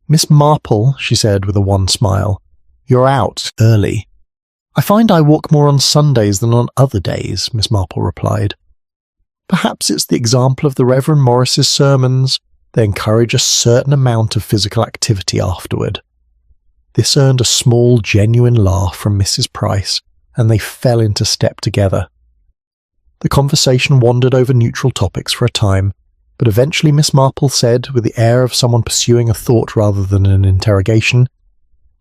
Speaker 1: "Miss Marple," she said with a wan smile, "you're out early." "I find I walk more on Sundays than on other days," Miss Marple replied. "Perhaps it's the example of the Reverend Morris's sermons. They encourage a certain amount of physical activity afterward." This earned a small, genuine laugh from Mrs. Price, and they fell into step together. The conversation wandered over neutral topics for a time, but eventually Miss Marple said, with the air of someone pursuing a thought rather than an interrogation,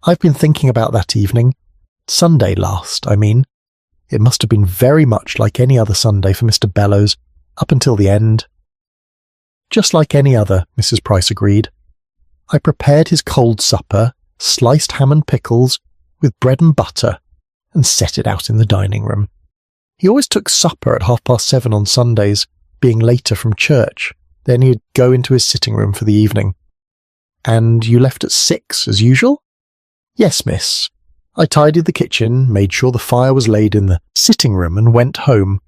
Speaker 1: "I've been thinking about that evening. Sunday last, I mean. It must have been very much like any other Sunday for Mr. Bellows, up until the end. Just like any other, Mrs. Price agreed. I prepared his cold supper, sliced ham and pickles, with bread and butter, and set it out in the dining room. He always took supper at 7:30 on Sundays, being later from church. Then he'd go into his sitting room for the evening. And you left at 6, as usual? Yes, miss. I tidied the kitchen, made sure the fire was laid in the sitting room, and went home.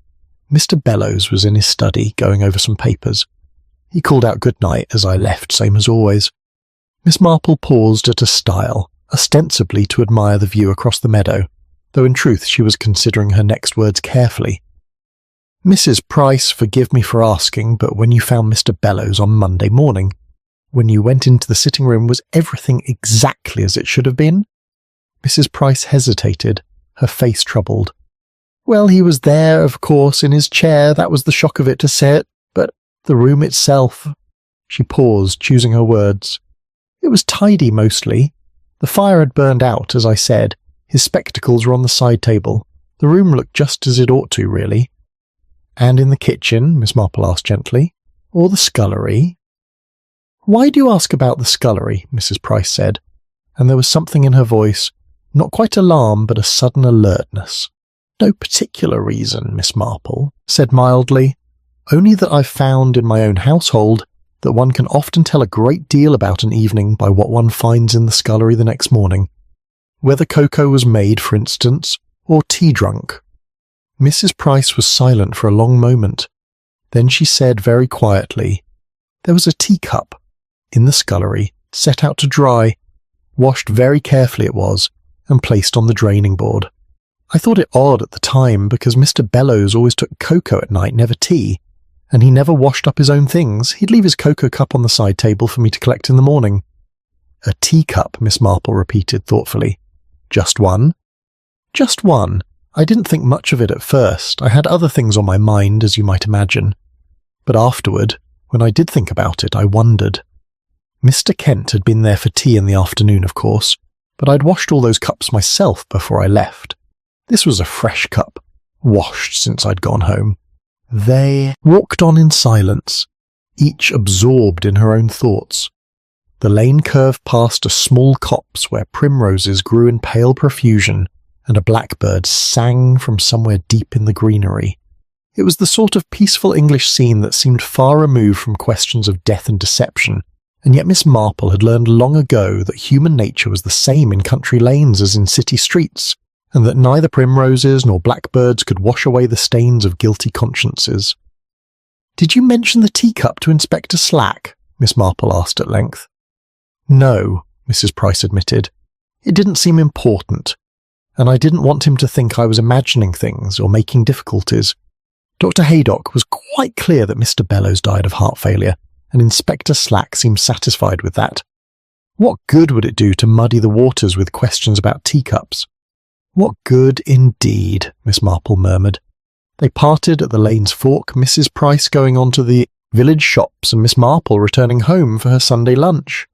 Speaker 1: Mr. Bellows was in his study, going over some papers. He called out good night as I left, same as always. Miss Marple paused at a stile, ostensibly to admire the view across the meadow, though in truth she was considering her next words carefully. Mrs. Price, forgive me for asking, but when you found Mr. Bellows on Monday morning, when you went into the sitting room, was everything exactly as it should have been? Mrs. Price hesitated, her face troubled. Well, he was there, of course, in his chair, that was the shock of it to say it, but the room itself... She paused, choosing her words. It was tidy mostly. The fire had burned out, as I said. His spectacles were on the side table. The room looked just as it ought to, really. And in the kitchen, Miss Marple asked gently, or the scullery? Why do you ask about the scullery? Mrs. Price said, and there was something in her voice, not quite alarm, but a sudden alertness. No particular reason, Miss Marple said mildly, only that I've found in my own household that one can often tell a great deal about an evening by what one finds in the scullery the next morning. Whether cocoa was made, for instance, or tea drunk. Mrs. Price was silent for a long moment. Then she said very quietly, there was a teacup in the scullery, set out to dry, washed very carefully it was, and placed on the draining board. I thought it odd at the time because Mr. Bellows always took cocoa at night, never tea, and he never washed up his own things. He'd leave his cocoa cup on the side table for me to collect in the morning. A teacup, Miss Marple repeated thoughtfully. Just one? Just one. I didn't think much of it at first. I had other things on my mind, as you might imagine. But afterward, when I did think about it, I wondered. Mr. Kent had been there for tea in the afternoon, of course, but I'd washed all those cups myself before I left. This was a fresh cup, washed since I'd gone home. They walked on in silence, each absorbed in her own thoughts. The lane curved past a small copse where primroses grew in pale profusion, and a blackbird sang from somewhere deep in the greenery. It was the sort of peaceful English scene that seemed far removed from questions of death and deception, and yet Miss Marple had learned long ago that human nature was the same in country lanes as in city streets, and that neither primroses nor blackbirds could wash away the stains of guilty consciences. "Did you mention the teacup to Inspector Slack?" Miss Marple asked at length. "No," Mrs. Price admitted. "It didn't seem important, and I didn't want him to think I was imagining things or making difficulties. Dr. Haydock was quite clear that Mr. Bellows died of heart failure, and Inspector Slack seemed satisfied with that. What good would it do to muddy the waters with questions about teacups?" "What good indeed," Miss Marple murmured. They parted at the lane's fork, Mrs. Price going on to the village shops and Miss Marple returning home for her Sunday lunch.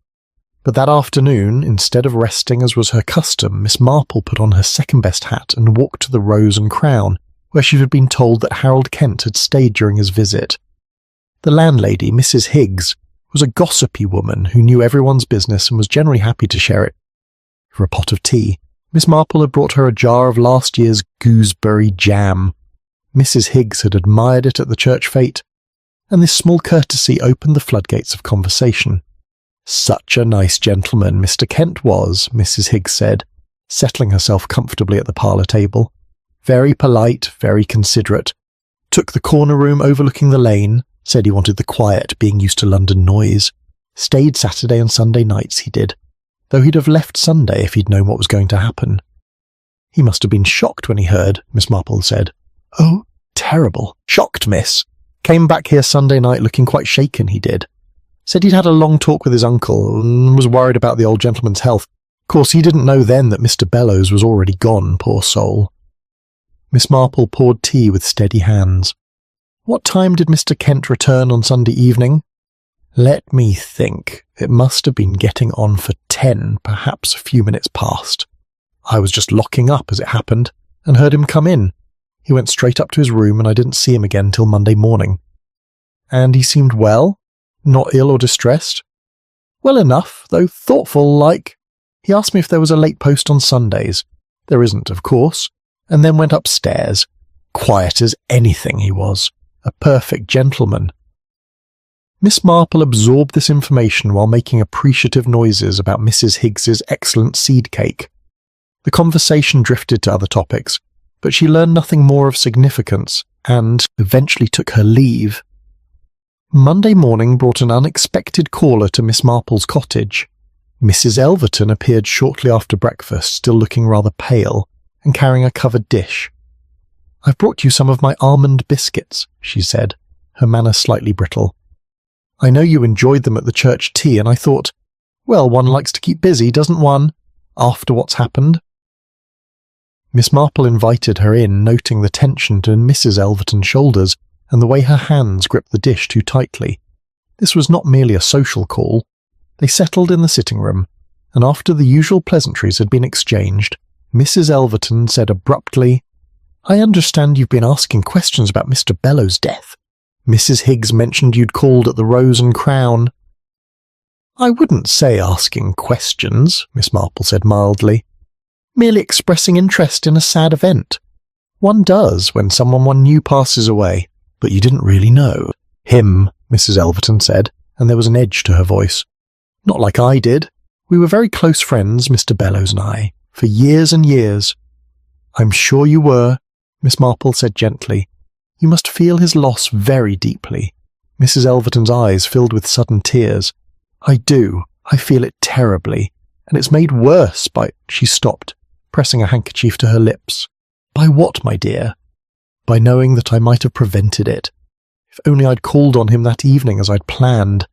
Speaker 1: But that afternoon, instead of resting as was her custom, Miss Marple put on her second-best hat and walked to the Rose and Crown, where she had been told that Harold Kent had stayed during his visit. The landlady, Mrs. Higgs, was a gossipy woman who knew everyone's business and was generally happy to share it. For a pot of tea, Miss Marple had brought her a jar of last year's gooseberry jam. Mrs. Higgs had admired it at the church fete, and this small courtesy opened the floodgates of conversation. "Such a nice gentleman Mr. Kent was," Mrs. Higgs said, settling herself comfortably at the parlour table. "Very polite, very considerate. Took the corner room overlooking the lane, said he wanted the quiet, being used to London noise. Stayed Saturday and Sunday nights, he did, though he'd have left Sunday if he'd known what was going to happen." "He must have been shocked when he heard," Miss Marple said. "Oh, terrible. Shocked, miss. Came back here Sunday night looking quite shaken, he did. Said he'd had a long talk with his uncle and was worried about the old gentleman's health. Of course, he didn't know then that Mr. Bellows was already gone, poor soul." Miss Marple poured tea with steady hands. "What time did Mr. Kent return on Sunday evening?" "Let me think. It must have been getting on for 10, perhaps a few minutes past. I was just locking up as it happened, and heard him come in. He went straight up to his room and I didn't see him again till Monday morning. And he seemed well? Not ill or distressed? Well enough, though thoughtful like. He asked me if there was a late post on Sundays. There isn't, of course, and then went upstairs. Quiet as anything he was. A perfect gentleman. Miss Marple absorbed this information while making appreciative noises about Mrs. Higgs's excellent seed cake. The conversation drifted to other topics, but she learned nothing more of significance, and eventually took her leave. Monday morning brought an unexpected caller to Miss Marple's cottage. Mrs. Elverton appeared shortly after breakfast, still looking rather pale, and carrying a covered dish. "I've brought you some of my almond biscuits," she said, her manner slightly brittle. "I know you enjoyed them at the church tea, and I thought, well, one likes to keep busy, doesn't one, after what's happened?" Miss Marple invited her in, noting the tension in Mrs. Elverton's shoulders and the way her hands gripped the dish too tightly. This was not merely a social call. They settled in the sitting room, and after the usual pleasantries had been exchanged, Mrs. Elverton said abruptly, "I understand you've been asking questions about Mr. Bellow's death. Mrs. Higgs mentioned you'd called at the Rose and Crown." "I wouldn't say asking questions," Miss Marple said mildly. "Merely expressing interest in a sad event. One does when someone one knew passes away, but you didn't really know." "Him," Mrs. Elverton said, and there was an edge to her voice. "Not like I did. We were very close friends, Mr. Bellows and I, for years and years." "I'm sure you were," Miss Marple said gently. "You must feel his loss very deeply." Mrs. Elverton's eyes filled with sudden tears. "I do. I feel it terribly. And it's made worse by—" She stopped, pressing a handkerchief to her lips. "By what, my dear?" "By knowing that I might have prevented it. If only I'd called on him that evening as I'd planned.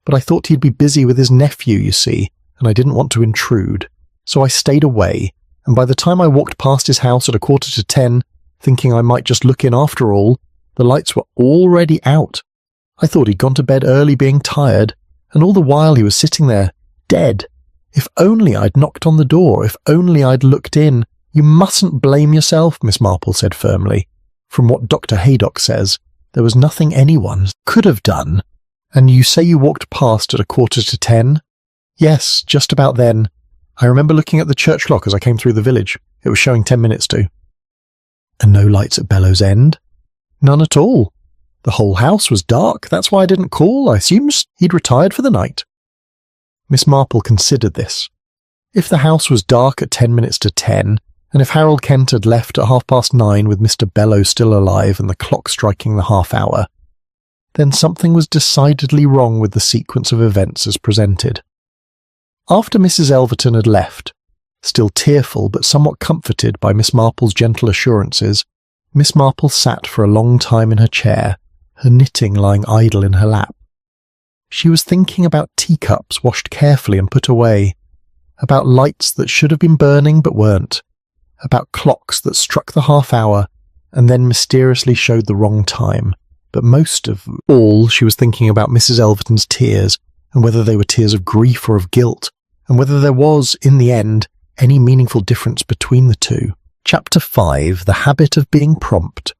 Speaker 1: But I thought he'd be busy with his nephew, you see, and I didn't want to intrude. So I stayed away, and by the time I walked past his house at 9:45, thinking I might just look in after all, the lights were already out. I thought he'd gone to bed early being tired, and all the while he was sitting there, dead. If only I'd knocked on the door, if only I'd looked in." "You mustn't blame yourself," Miss Marple said firmly. "From what Dr. Haydock says, there was nothing anyone could have done." "And you say you walked past at 9:45? "Yes, just about then. I remember looking at the church clock as I came through the village. It was showing 10 minutes to." "And no lights at Bellow's End?" "None at all. The whole house was dark. That's why I didn't call. I assumed he'd retired for the night." Miss Marple considered this. If the house was dark at 10 minutes to 10, and if Harold Kent had left at 9:30 with Mr. Bellows still alive and the clock striking the half-hour, then something was decidedly wrong with the sequence of events as presented. After Mrs. Elverton had left, still tearful but somewhat comforted by Miss Marple's gentle assurances, Miss Marple sat for a long time in her chair, her knitting lying idle in her lap. She was thinking about teacups washed carefully and put away, about lights that should have been burning but weren't, about clocks that struck the half-hour and then mysteriously showed the wrong time. But most of all, she was thinking about Mrs. Elverton's tears, and whether they were tears of grief or of guilt, and whether there was, in the end, any meaningful difference between the two. Chapter 5. The Habit of Being Prompt.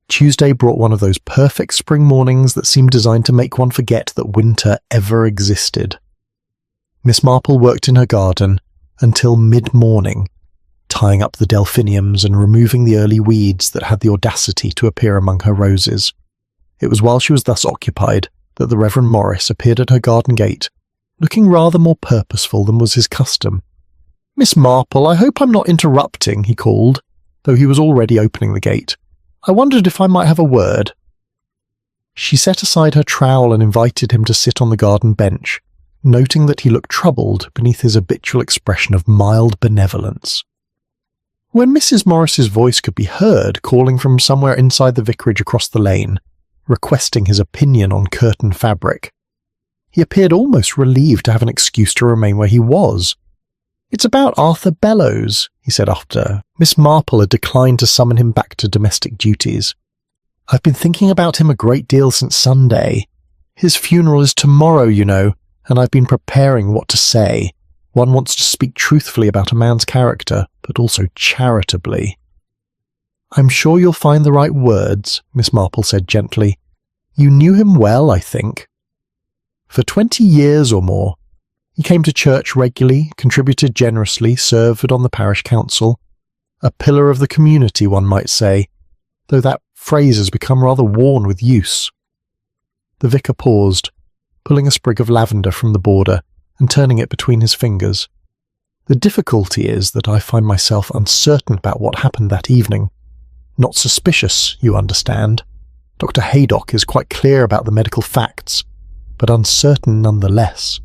Speaker 1: Tuesday brought one of those perfect spring mornings that seemed designed to make one forget that winter ever existed. Miss Marple worked in her garden until mid-morning, tying up the delphiniums and removing the early weeds that had the audacity to appear among her roses. It was while she was thus occupied that the Reverend Morris appeared at her garden gate, looking rather more purposeful than was his custom. "Miss Marple, I hope I'm not interrupting," he called, though he was already opening the gate. "I wondered if I might have a word." She set aside her trowel and invited him to sit on the garden bench, noting that he looked troubled beneath his habitual expression of mild benevolence. When Mrs. Morris's voice could be heard calling from somewhere inside the vicarage across the lane, requesting his opinion on curtain fabric, he appeared almost relieved to have an excuse to remain where he was. "It's about Arthur Bellows," he said after Miss Marple had declined to summon him back to domestic duties. "I've been thinking about him a great deal since Sunday. His funeral is tomorrow, you know, and I've been preparing what to say. One wants to speak truthfully about a man's character, but also charitably." "I'm sure you'll find the right words," Miss Marple said gently. You knew him well, I think. For 20 years or more. He came to church regularly, contributed generously, served on the parish council. A pillar of the community, one might say, though that phrase has become rather worn with use. The vicar paused, pulling a sprig of lavender from the border and turning it between his fingers. The difficulty is that I find myself uncertain about what happened that evening. Not suspicious, you understand. Dr. Haydock is quite clear about the medical facts, but uncertain nonetheless.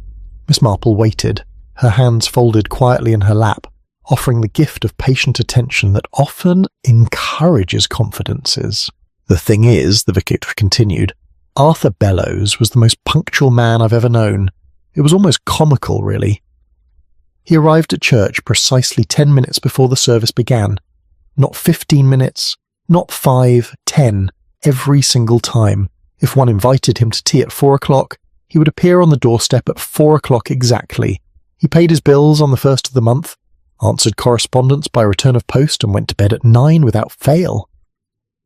Speaker 1: Miss Marple waited, her hands folded quietly in her lap, offering the gift of patient attention that often encourages confidences. The thing is, the vicar continued, Arthur Bellows was the most punctual man I've ever known. It was almost comical, really. He arrived at church precisely 10 minutes before the service began. Not 15 minutes, not 5, 10, every single time. If one invited him to tea at 4 o'clock, he would appear on the doorstep at 4 o'clock exactly. He paid his bills on the first of the month, answered correspondence by return of post, and went to bed at 9 without fail.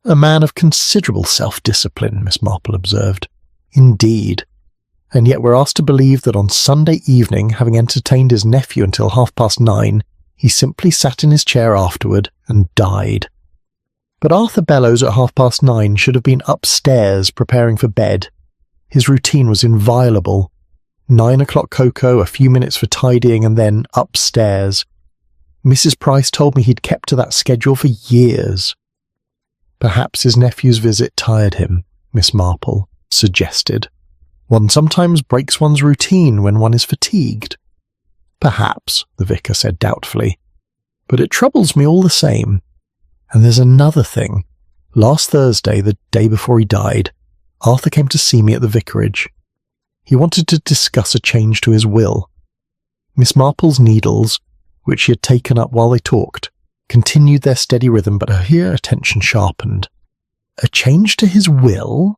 Speaker 1: A man of considerable self-discipline, Miss Marple observed. Indeed. And yet we're asked to believe that on Sunday evening, having entertained his nephew until 9:30, he simply sat in his chair afterward and died. But Arthur Bellows at 9:30 should have been upstairs preparing for bed. His routine was inviolable. 9 o'clock cocoa, a few minutes for tidying, and then upstairs. Mrs. Price told me he'd kept to that schedule for years. Perhaps his nephew's visit tired him, Miss Marple suggested. One sometimes breaks one's routine when one is fatigued. Perhaps, the vicar said doubtfully. But it troubles me all the same. And there's another thing. Last Thursday, the day before he died, Arthur came to see me at the vicarage. He wanted to discuss a change to his will. Miss Marple's needles, which she had taken up while they talked, continued their steady rhythm, but her attention sharpened. A change to his will?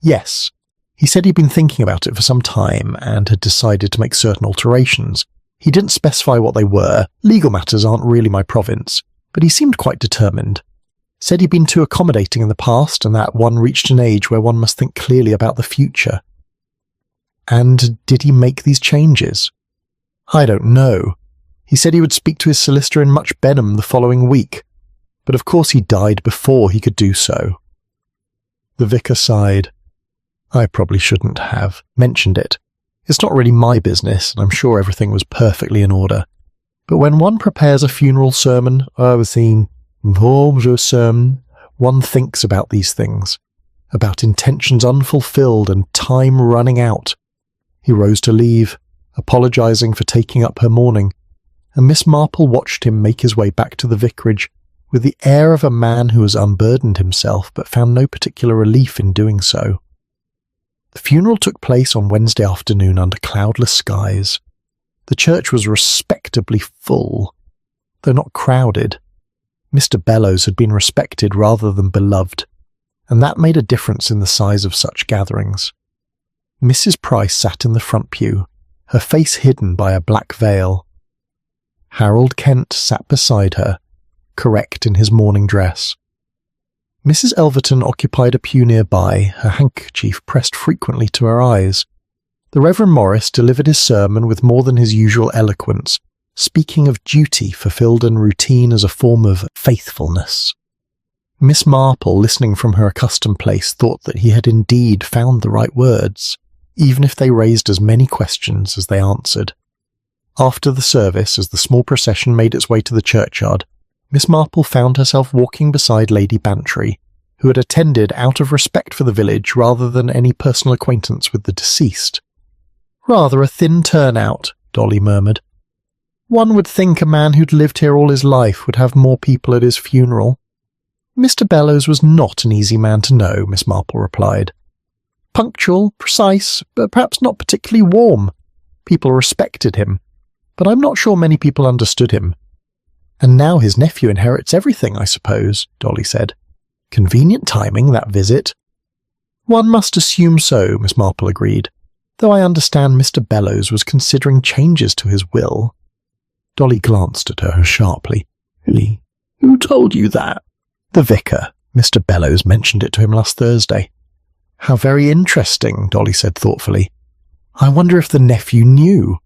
Speaker 1: Yes. He said he'd been thinking about it for some time and had decided to make certain alterations. He didn't specify what they were. Legal matters aren't really my province, but he seemed quite determined. Said he'd been too accommodating in the past and that one reached an age where one must think clearly about the future. And did he make these changes? I don't know. He said he would speak to his solicitor in Much Benham the following week, but of course he died before he could do so. The vicar sighed. I probably shouldn't have mentioned it. It's not really my business, and I'm sure everything was perfectly in order. But when one prepares a funeral sermon, one thinks about these things, about intentions unfulfilled and time running out. He rose to leave, apologising for taking up her mourning, and Miss Marple watched him make his way back to the vicarage with the air of a man who has unburdened himself but found no particular relief in doing so. The funeral took place on Wednesday afternoon under cloudless skies. The church was respectably full, though not crowded. Mr. Bellows had been respected rather than beloved, and that made a difference in the size of such gatherings. Mrs. Price sat in the front pew, her face hidden by a black veil. Harold Kent sat beside her, correct in his mourning dress. Mrs. Elverton occupied a pew nearby, her handkerchief pressed frequently to her eyes. The Reverend Morris delivered his sermon with more than his usual eloquence, speaking of duty fulfilled and routine as a form of faithfulness. Miss Marple, listening from her accustomed place, thought that he had indeed found the right words, even if they raised as many questions as they answered. After the service, as the small procession made its way to the churchyard, Miss Marple found herself walking beside Lady Bantry, who had attended out of respect for the village rather than any personal acquaintance with the deceased. "Rather a thin turnout," Dolly murmured. "One would think a man who'd lived here all his life would have more people at his funeral." "Mr. Bellows was not an easy man to know," Miss Marple replied. "Punctual, precise, but perhaps not particularly warm. People respected him, but I'm not sure many people understood him. And now his nephew inherits everything, I suppose," Dolly said. "Convenient timing, that visit." "One must assume so," Miss Marple agreed, "though I understand Mr. Bellows was considering changes to his will." Dolly glanced at her sharply. "Really? Who told you that?" "The vicar. Mr. Bellows mentioned it to him last Thursday." How very interesting, Dolly said thoughtfully. I wonder if the nephew knew.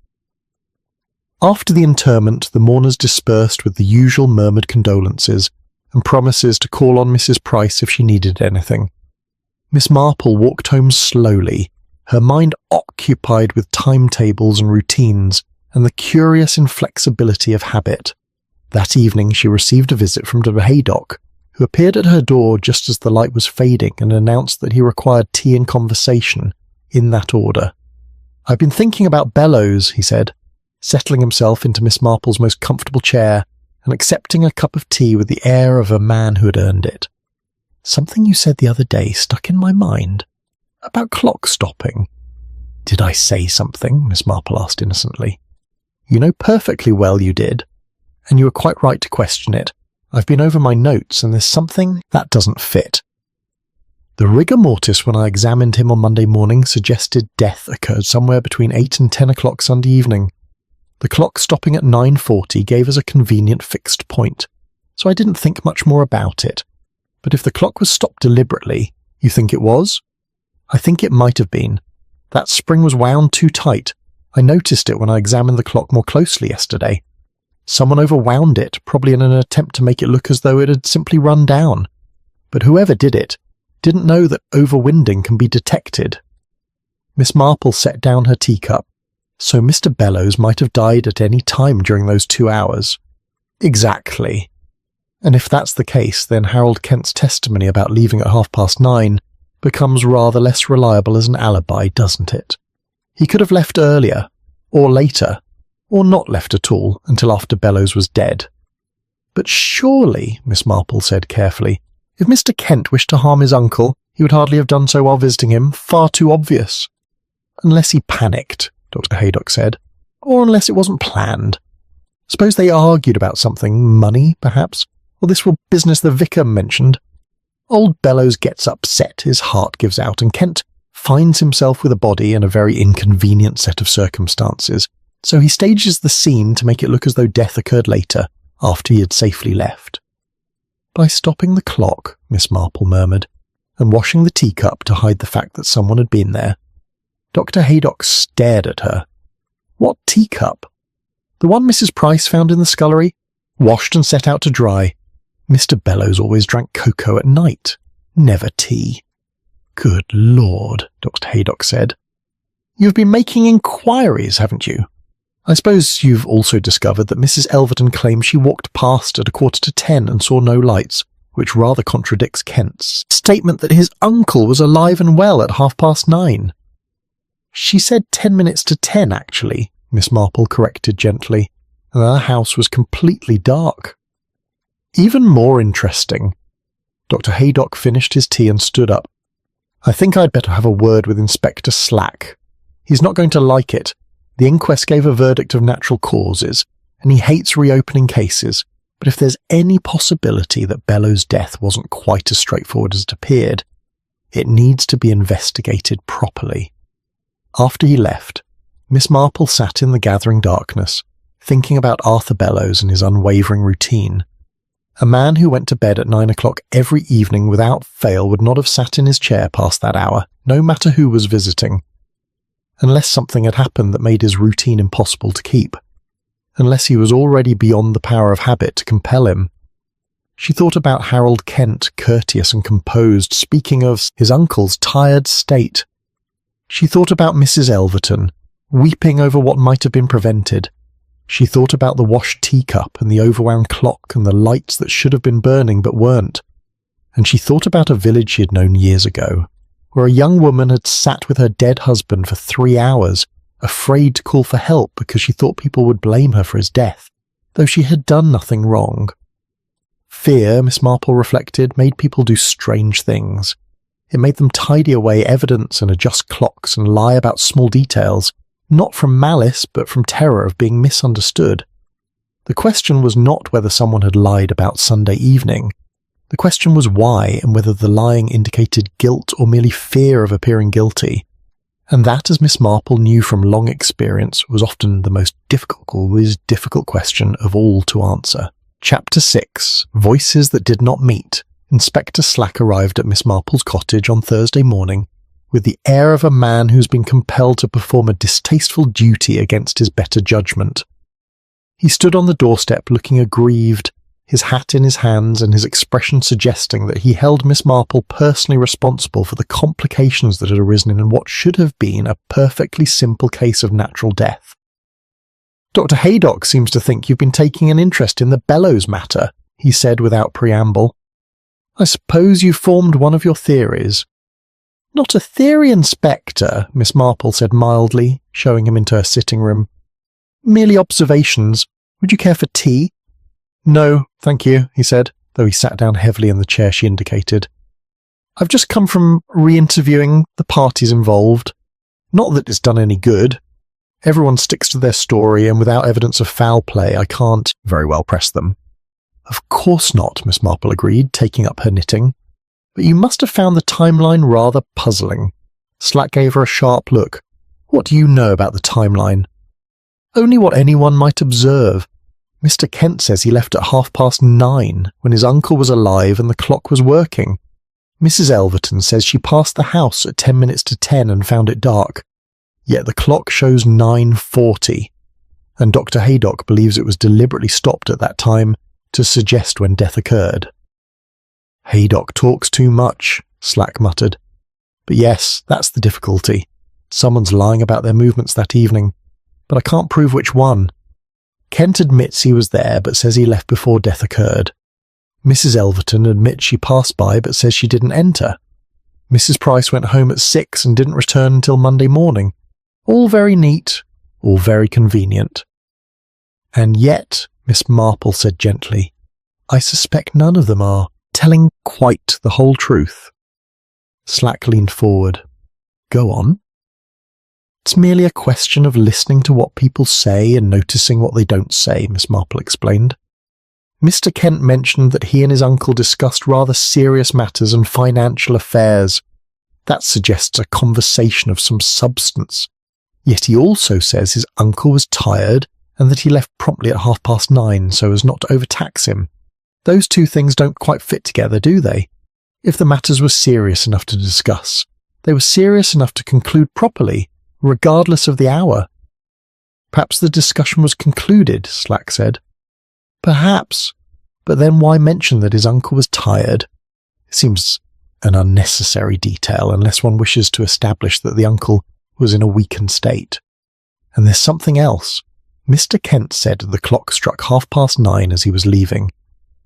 Speaker 1: After the interment, the mourners dispersed with the usual murmured condolences and promises to call on Mrs. Price if she needed anything. Miss Marple walked home slowly, her mind occupied with timetables and routines and the curious inflexibility of habit. That evening she received a visit from Dr. Haydock, who appeared at her door just as the light was fading and announced that he required tea and conversation, in that order. "I've been thinking about Bellows," he said, settling himself into Miss Marple's most comfortable chair and accepting a cup of tea with the air of a man who had earned it. "Something you said the other day stuck in my mind. About clock stopping." "Did I say something?" Miss Marple asked innocently. "You know perfectly well you did, and you were quite right to question it. I've been over my notes, and there's something that doesn't fit." The rigor mortis when I examined him on Monday morning suggested death occurred somewhere between 8 and 10 o'clock Sunday evening. The clock stopping at 9:40 gave us a convenient fixed point, so I didn't think much more about it. But if the clock was stopped deliberately, you think it was? I think it might have been. That spring was wound too tight. I noticed it when I examined the clock more closely yesterday. Someone overwound it, probably in an attempt to make it look as though it had simply run down. But whoever did it didn't know that overwinding can be detected. Miss Marple set down her teacup. So Mr. Bellows might have died at any time during those 2 hours. Exactly. And if that's the case, then Harold Kent's testimony about leaving at 9:30 becomes rather less reliable as an alibi, doesn't it? He could have left earlier, or later, or not left at all until after Bellows was dead. But surely, Miss Marple said carefully, if Mr. Kent wished to harm his uncle, he would hardly have done so while visiting him. Far too obvious. Unless he panicked, Dr. Haydock said, or unless it wasn't planned. Suppose they argued about something, money, perhaps, or this were business the vicar mentioned. Old Bellows gets upset, his heart gives out, and Kent finds himself with a body in a very inconvenient set of circumstances, so he stages the scene to make it look as though death occurred later, after he had safely left. By stopping the clock, Miss Marple murmured, and washing the teacup to hide the fact that someone had been there. Dr. Haydock stared at her. What teacup? The one Mrs. Price found in the scullery? Washed and set out to dry. Mr. Bellows always drank cocoa at night, never tea. Good Lord, Dr. Haydock said. You've been making inquiries, haven't you? I suppose you've also discovered that Mrs. Elverton claims she walked past at 10:15 and saw no lights, which rather contradicts Kent's statement that his uncle was alive and well at 9:30. She said 10 minutes to 10, actually, Miss Marple corrected gently, and the house was completely dark. Even more interesting. Dr. Haydock finished his tea and stood up. I think I'd better have a word with Inspector Slack. He's not going to like it. The inquest gave a verdict of natural causes, and he hates reopening cases, but if there's any possibility that Bellows' death wasn't quite as straightforward as it appeared, it needs to be investigated properly. After he left, Miss Marple sat in the gathering darkness, thinking about Arthur Bellows and his unwavering routine. A man who went to bed at 9 o'clock every evening without fail would not have sat in his chair past that hour, no matter who was visiting. Unless something had happened that made his routine impossible to keep. Unless he was already beyond the power of habit to compel him. She thought about Harold Kent, courteous and composed, speaking of his uncle's tired state. She thought about Mrs. Elverton, weeping over what might have been prevented. She thought about the washed teacup and the overwound clock and the lights that should have been burning but weren't. And she thought about a village she had known years ago, where a young woman had sat with her dead husband for 3 hours, afraid to call for help because she thought people would blame her for his death, though she had done nothing wrong. Fear, Miss Marple reflected, made people do strange things. It made them tidy away evidence and adjust clocks and lie about small details, not from malice but from terror of being misunderstood. The question was not whether someone had lied about Sunday evening. The question was why, and whether the lying indicated guilt or merely fear of appearing guilty. And that, as Miss Marple knew from long experience, was often the most difficult question of all to answer. Chapter 6. Voices that did not meet. Inspector Slack arrived at Miss Marple's cottage on Thursday morning with the air of a man who's been compelled to perform a distasteful duty against his better judgment. He stood on the doorstep looking aggrieved, his hat in his hands and his expression suggesting that he held Miss Marple personally responsible for the complications that had arisen in what should have been a perfectly simple case of natural death. "Dr. Haydock seems to think you've been taking an interest in the bellows matter," he said without preamble. "I suppose you formed one of your theories." "Not a theory, Inspector," Miss Marple said mildly, showing him into her sitting room. "Merely observations. Would you care for tea?" "No, thank you," he said, though he sat down heavily in the chair she indicated. "I've just come from re-interviewing the parties involved. Not that it's done any good. Everyone sticks to their story, and without evidence of foul play, I can't very well press them." "Of course not," Miss Marple agreed, taking up her knitting. "But you must have found the timeline rather puzzling." Slack gave her a sharp look. "What do you know about the timeline?" "Only what anyone might observe. Mr. Kent says he left at 9:30 when his uncle was alive and the clock was working. Mrs. Elverton says she passed the house at 10 minutes to 10 and found it dark. Yet the clock shows 9:40, and Dr. Haydock believes it was deliberately stopped at that time to suggest when death occurred." "Haydock talks too much," Slack muttered. "But yes, that's the difficulty. Someone's lying about their movements that evening, but I can't prove which one. Kent admits he was there, but says he left before death occurred. Mrs. Elverton admits she passed by, but says she didn't enter. Mrs. Price went home at 6 and didn't return until Monday morning. All very neat, all very convenient." "And yet," Miss Marple said gently, "I suspect none of them are telling quite the whole truth." Slack leaned forward. "Go on." "It's merely a question of listening to what people say and noticing what they don't say," Miss Marple explained. "Mr. Kent mentioned that he and his uncle discussed rather serious matters and financial affairs. That suggests a conversation of some substance. Yet he also says his uncle was tired and that he left promptly at 9:30 so as not to overtax him. Those two things don't quite fit together, do they? If the matters were serious enough to discuss, they were serious enough to conclude properly, regardless of the hour." "Perhaps the discussion was concluded," Slack said. "Perhaps, but then why mention that his uncle was tired? It seems an unnecessary detail unless one wishes to establish that the uncle was in a weakened state. And there's something else. Mr. Kent said the clock struck 9:30 as he was leaving.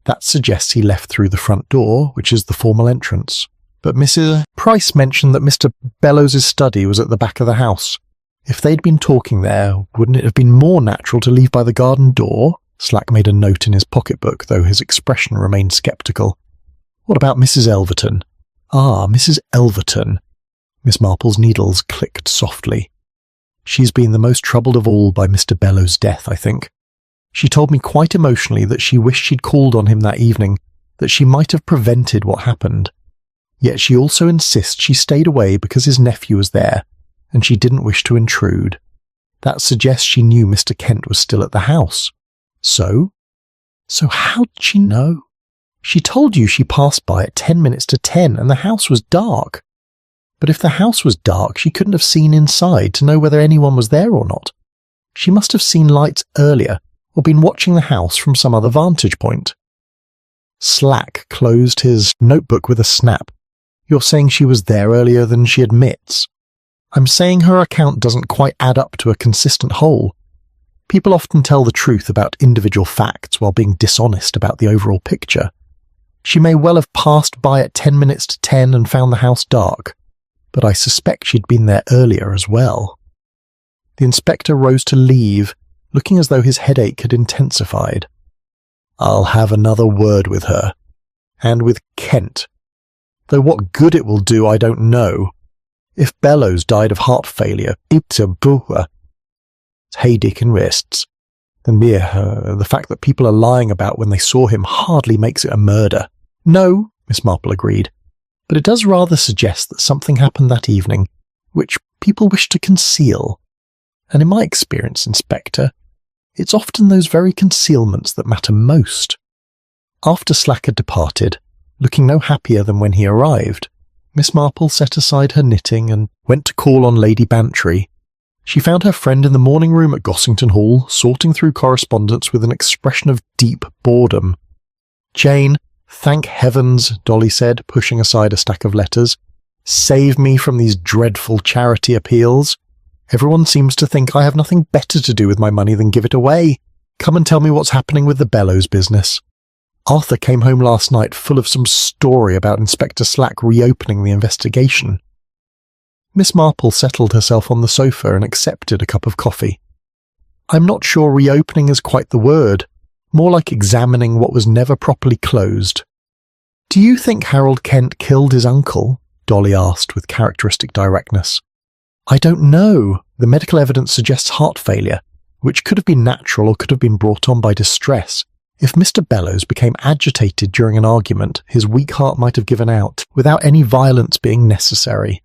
Speaker 1: That suggests he left through the front door, which is the formal entrance. But Mrs. Price mentioned that Mr. Bellows's study was at the back of the house. If they'd been talking there, wouldn't it have been more natural to leave by the garden door?" Slack made a note in his pocketbook, though his expression remained sceptical. "What about Mrs. Elverton?" "Ah, Mrs. Elverton." Miss Marple's needles clicked softly. "She's been the most troubled of all by Mr. Bellow's death, I think. She told me quite emotionally that she wished she'd called on him that evening, that she might have prevented what happened. Yet she also insists she stayed away because his nephew was there, and she didn't wish to intrude. That suggests she knew Mr. Kent was still at the house. So how did she know? She told you she passed by at 10 minutes to 10 and the house was dark. But if the house was dark, she couldn't have seen inside to know whether anyone was there or not. She must have seen lights earlier or been watching the house from some other vantage point." Slack closed his notebook with a snap. "You're saying she was there earlier than she admits?" "I'm saying her account doesn't quite add up to a consistent whole. People often tell the truth about individual facts while being dishonest about the overall picture. She may well have passed by at 10 minutes to 10 and found the house dark, but I suspect she'd been there earlier as well." The inspector rose to leave, looking as though his headache had intensified. "I'll have another word with her, and with Kent. Though what good it will do I don't know. If Bellows died of heart failure, it's Haydick and wrists, then the fact that people are lying about when they saw him hardly makes it a murder." "No," Miss Marple agreed, "but it does rather suggest that something happened that evening, which people wish to conceal. And in my experience, Inspector, it's often those very concealments that matter most." After Slack had departed, looking no happier than when he arrived, Miss Marple set aside her knitting and went to call on Lady Bantry. She found her friend in the morning room at Gossington Hall, sorting through correspondence with an expression of deep boredom. "Jane, thank heavens," Dolly said, pushing aside a stack of letters. "Save me from these dreadful charity appeals. Everyone seems to think I have nothing better to do with my money than give it away. Come and tell me what's happening with the bellows business. Arthur came home last night full of some story about Inspector Slack reopening the investigation." Miss Marple settled herself on the sofa and accepted a cup of coffee. "I'm not sure reopening is quite the word, more like examining what was never properly closed." "Do you think Harold Kent killed his uncle?" Dolly asked with characteristic directness. "I don't know. The medical evidence suggests heart failure, which could have been natural or could have been brought on by distress. If Mr. Bellows became agitated during an argument, his weak heart might have given out, without any violence being necessary."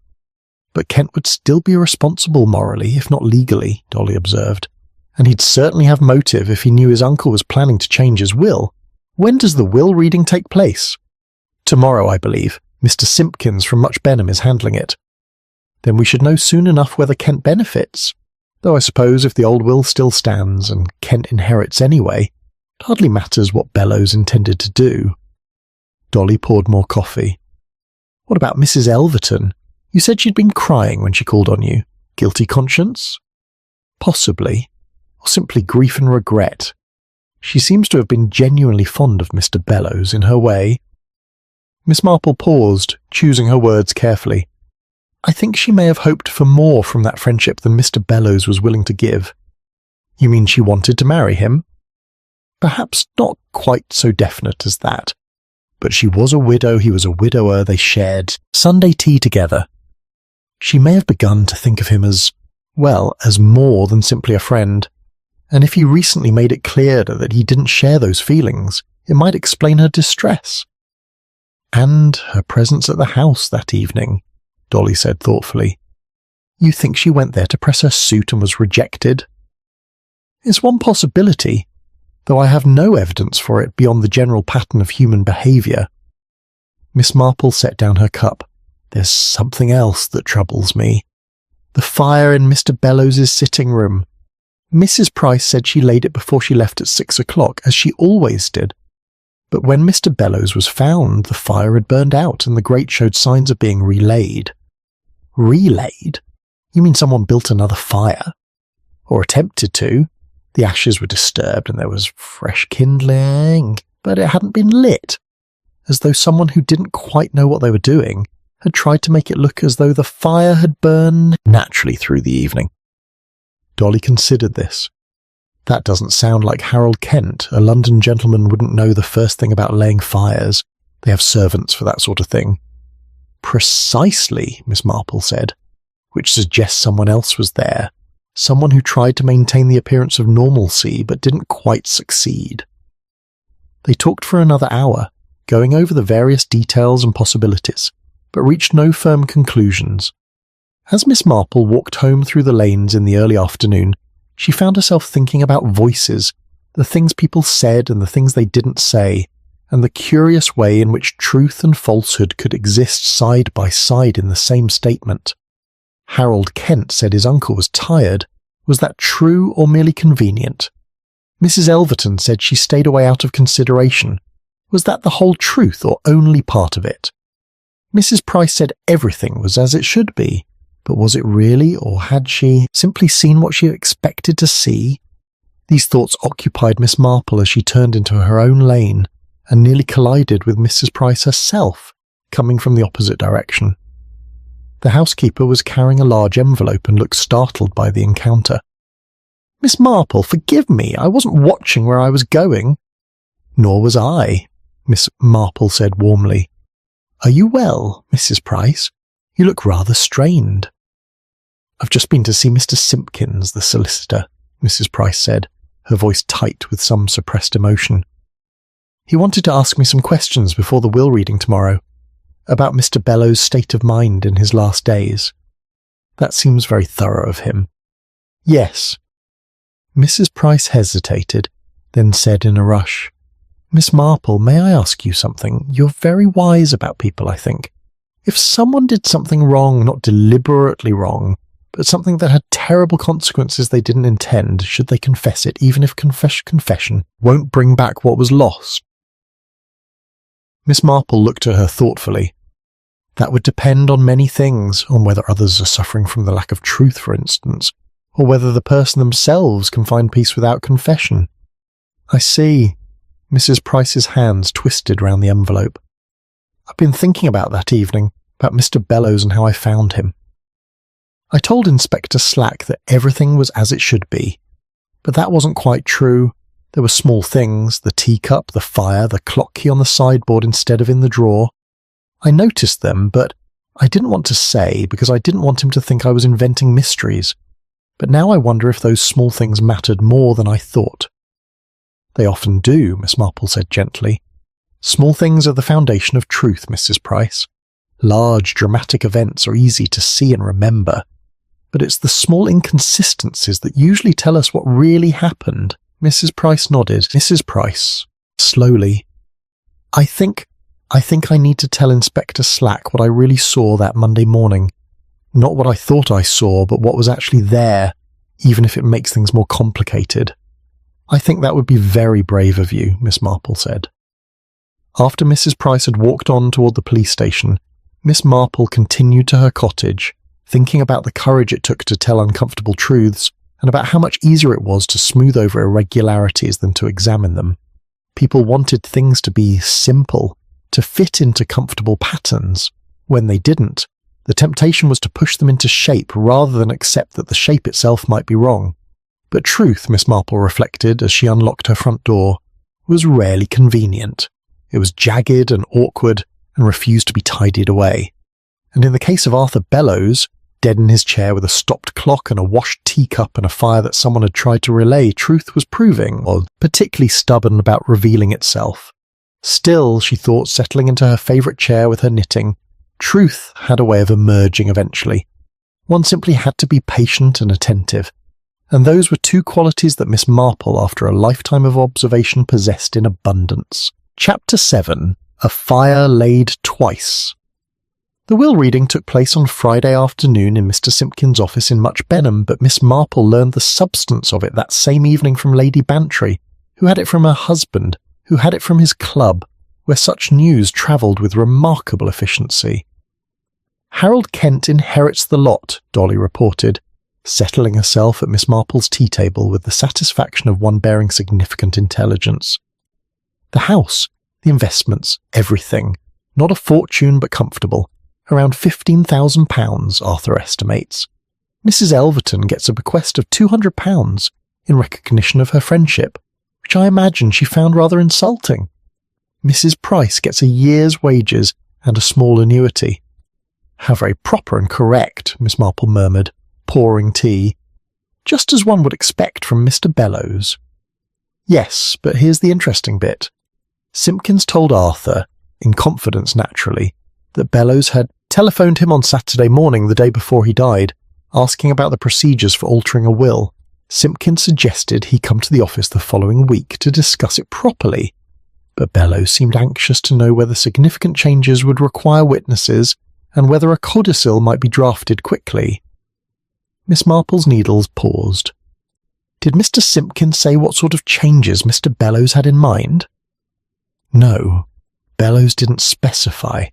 Speaker 1: "But Kent would still be responsible morally, if not legally," Dolly observed. "And he'd certainly have motive if he knew his uncle was planning to change his will. When does the will reading take place?" "Tomorrow, I believe. Mr. Simpkins from Much Benham is handling it." "Then we should know soon enough whether Kent benefits. Though I suppose if the old will still stands and Kent inherits anyway, it hardly matters what Bellows intended to do." Dolly poured more coffee. "What about Mrs. Elverton? You said she'd been crying when she called on you. Guilty conscience?" "Possibly. Or simply grief and regret. She seems to have been genuinely fond of Mr. Bellows in her way." Miss Marple paused, choosing her words carefully. "I think she may have hoped for more from that friendship than Mr. Bellows was willing to give." "You mean she wanted to marry him?" "Perhaps not quite so definite as that. But she was a widow, he was a widower, they shared Sunday tea together. She may have begun to think of him as, well, as more than simply a friend. And if he recently made it clear that he didn't share those feelings, it might explain her distress." "And her presence at the house that evening," Dolly said thoughtfully. "You think she went there to press her suit and was rejected?" "It's one possibility, though I have no evidence for it beyond the general pattern of human behaviour." Miss Marple set down her cup. "There's something else that troubles me. The fire in Mr. Bellows's sitting room. Mrs. Price said she laid it before she left at 6 o'clock, as she always did. But when Mr. Bellows was found, the fire had burned out and the grate showed signs of being relaid." "Relaid? You mean someone built another fire? Or attempted to? The ashes were disturbed and there was fresh kindling, but it hadn't been lit. As though someone who didn't quite know what they were doing had tried to make it look as though the fire had burned naturally through the evening." Dolly considered this. That doesn't sound like Harold Kent. A London gentleman wouldn't know the first thing about laying fires. They have servants for that sort of thing. "Precisely," Miss Marple said, "which suggests someone else was there. Someone who tried to maintain the appearance of normalcy but didn't quite succeed." They talked for another hour, going over the various details and possibilities, but reached no firm conclusions. As Miss Marple walked home through the lanes in the early afternoon, she found herself thinking about voices, the things people said and the things they didn't say, and the curious way in which truth and falsehood could exist side by side in the same statement. Harold Kent said his uncle was tired. Was that true or merely convenient? Mrs. Elverton said she stayed away out of consideration. Was that the whole truth or only part of it? Mrs. Price said everything was as it should be, but was it really, or had she simply seen what she expected to see? These thoughts occupied Miss Marple as she turned into her own lane and nearly collided with Mrs. Price herself, coming from the opposite direction. The housekeeper was carrying a large envelope and looked startled by the encounter. "Miss Marple, forgive me, I wasn't watching where I was going." "Nor was I," Miss Marple said warmly. "Are you well, Mrs. Price? You look rather strained." "I've just been to see Mr. Simpkins, the solicitor," Mrs. Price said, her voice tight with some suppressed emotion. "He wanted to ask me some questions before the will reading tomorrow, about Mr. Bellows' state of mind in his last days." "That seems very thorough of him." "Yes." Mrs. Price hesitated, then said in a rush, "Miss Marple, may I ask you something? You're very wise about people, I think. If someone did something wrong, not deliberately wrong, but something that had terrible consequences they didn't intend, should they confess it, even if confession won't bring back what was lost? Miss Marple looked at her thoughtfully. That would depend on many things, on whether others are suffering from the lack of truth, for instance, or whether the person themselves can find peace without confession. I see. Mrs. Price's hands twisted round the envelope. I've been thinking about that evening, about Mr. Bellows and how I found him. I told Inspector Slack that everything was as it should be, but that wasn't quite true. There were small things, the teacup, the fire, the clock key on the sideboard instead of in the drawer. I noticed them, but I didn't want to say because I didn't want him to think I was inventing mysteries. But now I wonder if those small things mattered more than I thought. They often do, Miss Marple said gently. Small things are the foundation of truth, Mrs. Price. Large, dramatic events are easy to see and remember, but it's the small inconsistencies that usually tell us what really happened. Mrs. Price nodded. Mrs. Price, slowly. I think I need to tell Inspector Slack what I really saw that Monday morning. Not what I thought I saw, but what was actually there, even if it makes things more complicated. I think that would be very brave of you, Miss Marple said. After Mrs. Price had walked on toward the police station, Miss Marple continued to her cottage, thinking about the courage it took to tell uncomfortable truths, and about how much easier it was to smooth over irregularities than to examine them. People wanted things to be simple, to fit into comfortable patterns. When they didn't, the temptation was to push them into shape rather than accept that the shape itself might be wrong. But truth, Miss Marple reflected as she unlocked her front door, was rarely convenient. It was jagged and awkward and refused to be tidied away. And in the case of Arthur Bellows, dead in his chair with a stopped clock and a washed teacup and a fire that someone had tried to relay, truth was proving, or particularly stubborn about revealing itself. Still, she thought, settling into her favourite chair with her knitting, truth had a way of emerging eventually. One simply had to be patient and attentive. And those were two qualities that Miss Marple, after a lifetime of observation, possessed in abundance. Chapter 7. A Fire Laid Twice. The will reading took place on Friday afternoon in Mr. Simpkin's office in Much Benham, but Miss Marple learned the substance of it that same evening from Lady Bantry, who had it from her husband, who had it from his club, where such news travelled with remarkable efficiency. Harold Kent inherits the lot, Dolly reported, settling herself at Miss Marple's tea table with the satisfaction of one bearing significant intelligence. The house, the investments, everything. Not a fortune, but comfortable. Around £15,000, Arthur estimates. Mrs. Elverton gets a bequest of £200 in recognition of her friendship, which I imagine she found rather insulting. Mrs. Price gets a year's wages and a small annuity. How very proper and correct, Miss Marple murmured, pouring tea. Just as one would expect from Mr. Bellows. Yes, but here's the interesting bit. Simpkins told Arthur, in confidence naturally, that Bellows had telephoned him on Saturday morning the day before he died, asking about the procedures for altering a will. Simpkins suggested he come to the office the following week to discuss it properly, but Bellows seemed anxious to know whether significant changes would require witnesses and whether a codicil might be drafted quickly. Miss Marple's needles paused. Did Mr. Simpkins say what sort of changes Mr. Bellows had in mind? No, Bellows didn't specify.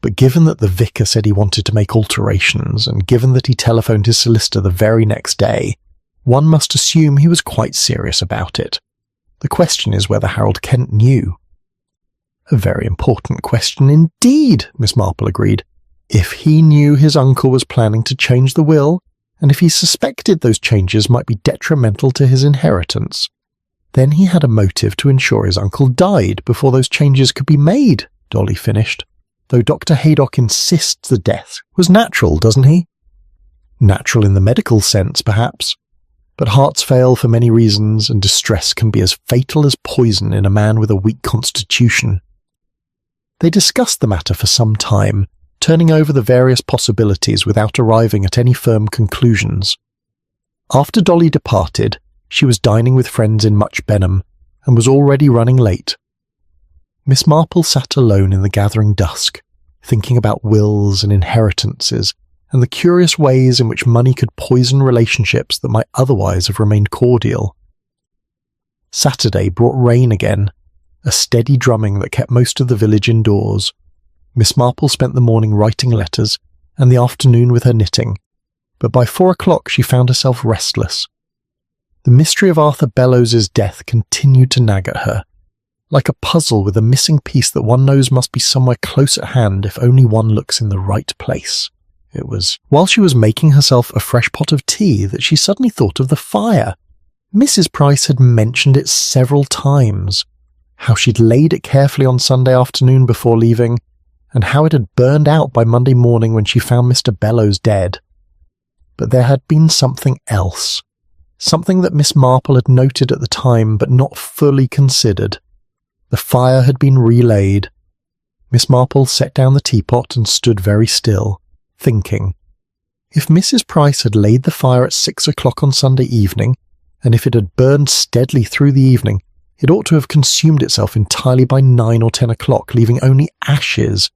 Speaker 1: But given that the vicar said he wanted to make alterations, and given that he telephoned his solicitor the very next day, one must assume he was quite serious about it. The question is whether Harold Kent knew. A very important question indeed, Miss Marple agreed. If he knew his uncle was planning to change the will, and if he suspected those changes might be detrimental to his inheritance, then he had a motive to ensure his uncle died before those changes could be made, Dolly finished. Though Dr. Haydock insists the death was natural, doesn't he? Natural in the medical sense, perhaps. But hearts fail for many reasons, and distress can be as fatal as poison in a man with a weak constitution. They discussed the matter for some time, turning over the various possibilities without arriving at any firm conclusions. After Dolly departed, she was dining with friends in Much Benham, and was already running late. Miss Marple sat alone in the gathering dusk, thinking about wills and inheritances, and the curious ways in which money could poison relationships that might otherwise have remained cordial. Saturday brought rain again, a steady drumming that kept most of the village indoors. Miss Marple spent the morning writing letters, and the afternoon with her knitting, but by 4 o'clock she found herself restless. The mystery of Arthur Bellows's death continued to nag at her, like a puzzle with a missing piece that one knows must be somewhere close at hand if only one looks in the right place. It was while she was making herself a fresh pot of tea that she suddenly thought of the fire. Mrs. Price had mentioned it several times, how she'd laid it carefully on Sunday afternoon before leaving, and how it had burned out by Monday morning when she found Mr. Bellows dead. But there had been something else, something that Miss Marple had noted at the time but not fully considered. The fire had been relaid. Miss Marple set down the teapot and stood very still, thinking. If Mrs. Price had laid the fire at 6 o'clock on Sunday evening, and if it had burned steadily through the evening, it ought to have consumed itself entirely by 9 or 10 o'clock, leaving only ashes.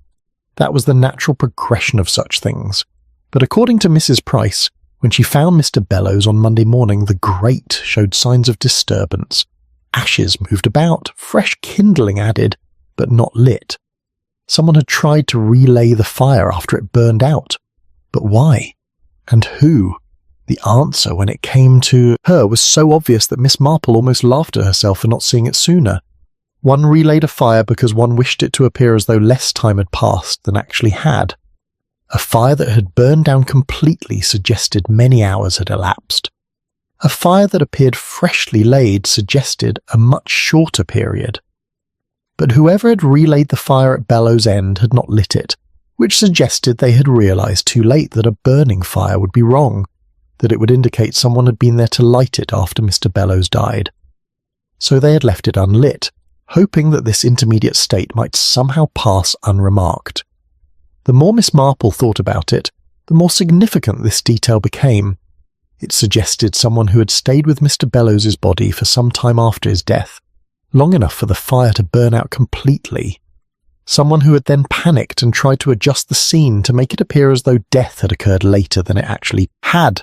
Speaker 1: That was the natural progression of such things. But according to Mrs. Price, when she found Mr. Bellows on Monday morning, the grate showed signs of disturbance. Ashes moved about, fresh kindling added, but not lit. Someone had tried to relay the fire after it burned out. But why? And who? The answer, when it came to her, was so obvious that Miss Marple almost laughed at herself for not seeing it sooner. One relayed a fire because one wished it to appear as though less time had passed than actually had. A fire that had burned down completely suggested many hours had elapsed. A fire that appeared freshly laid suggested a much shorter period. But whoever had relayed the fire at Bellows End had not lit it, which suggested they had realised too late that a burning fire would be wrong, that it would indicate someone had been there to light it after Mr. Bellows died. So they had left it unlit, hoping that this intermediate state might somehow pass unremarked. The more Miss Marple thought about it, the more significant this detail became. It suggested someone who had stayed with Mr. Bellows's body for some time after his death, long enough for the fire to burn out completely. Someone who had then panicked and tried to adjust the scene to make it appear as though death had occurred later than it actually had.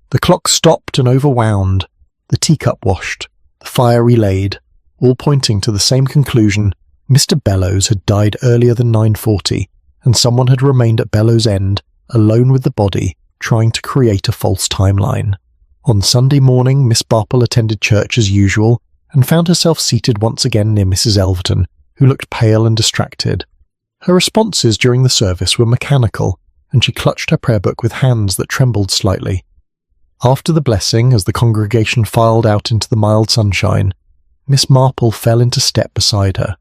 Speaker 1: The clock stopped and overwound, the teacup washed, the fire relayed, all pointing to the same conclusion. Mr. Bellows had died earlier than 9:40, and someone had remained at Bellows End, alone with the body, trying to create a false timeline. On Sunday morning, Miss Marple attended church as usual, and found herself seated once again near Mrs. Elverton, who looked pale and distracted. Her responses during the service were mechanical, and she clutched her prayer book with hands that trembled slightly. After the blessing, as the congregation filed out into the mild sunshine, Miss Marple fell into step beside her.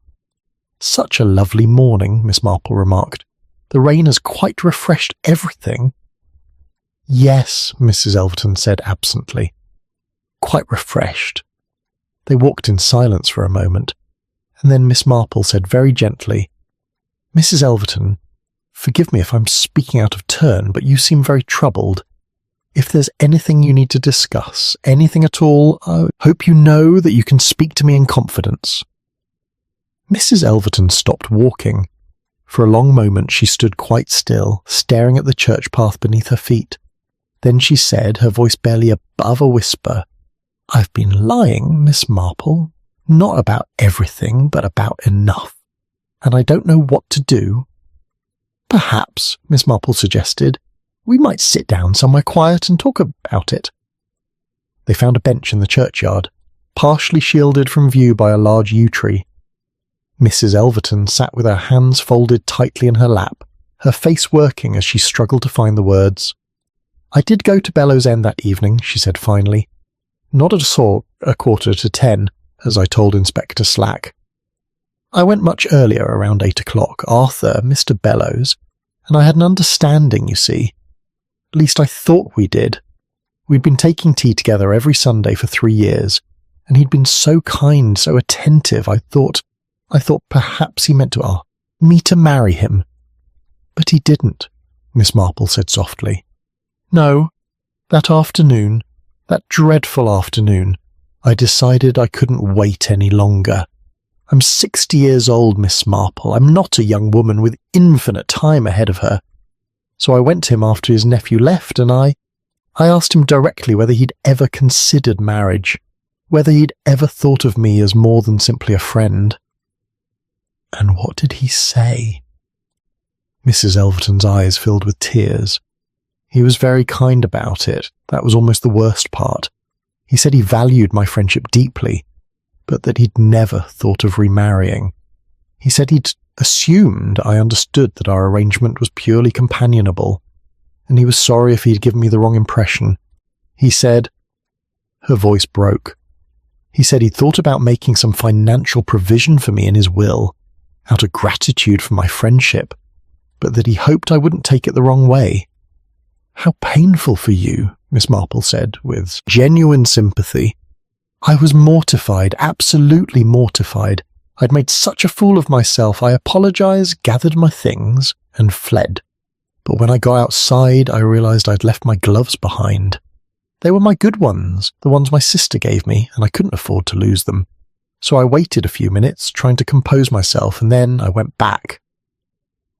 Speaker 1: "Such a lovely morning," Miss Marple remarked. "The rain has quite refreshed everything." "Yes," Mrs. Elverton said absently. "Quite refreshed." They walked in silence for a moment, and then Miss Marple said very gently, "Mrs. Elverton, forgive me if I'm speaking out of turn, but you seem very troubled. If there's anything you need to discuss, anything at all, I hope you know that you can speak to me in confidence." Mrs. Elverton stopped walking. For a long moment she stood quite still, staring at the church path beneath her feet. Then she said, her voice barely above a whisper, "I've been lying, Miss Marple. Not about everything, but about enough. And I don't know what to do." "Perhaps," Miss Marple suggested, "we might sit down somewhere quiet and talk about it." They found a bench in the churchyard, partially shielded from view by a large yew tree. Mrs. Elverton sat with her hands folded tightly in her lap, her face working as she struggled to find the words. "I did go to Bellows End that evening," she said finally. "Not at all 9:45, as I told Inspector Slack. I went much earlier, around 8 o'clock. Arthur, Mr. Bellows, and I had an understanding, you see. At least I thought we did. We'd been taking tea together every Sunday for 3 years, and he'd been so kind, so attentive, I thought perhaps he meant to me to marry him. But he didn't," Miss Marple said softly. "No, that afternoon, that dreadful afternoon, I decided I couldn't wait any longer. I'm 60 years old, Miss Marple. I'm not a young woman with infinite time ahead of her. So I went to him after his nephew left, and I asked him directly whether he'd ever considered marriage, whether he'd ever thought of me as more than simply a friend. And what did he say? Mrs. Elverton's eyes filled with tears. He was very kind about it. That was almost the worst part. He said he valued my friendship deeply, but that he'd never thought of remarrying. He said he'd assumed I understood that our arrangement was purely companionable, and he was sorry if he'd given me the wrong impression. He said— Her voice broke. He said he'd thought about making some financial provision for me in his will, out of gratitude for my friendship, but that he hoped I wouldn't take it the wrong way. How painful for you, Miss Marple said, with genuine sympathy. I was mortified, absolutely mortified. I'd made such a fool of myself. I apologized, gathered my things, and fled. But when I got outside, I realized I'd left my gloves behind. They were my good ones, the ones my sister gave me, and I couldn't afford to lose them. So I waited a few minutes, trying to compose myself, and then I went back.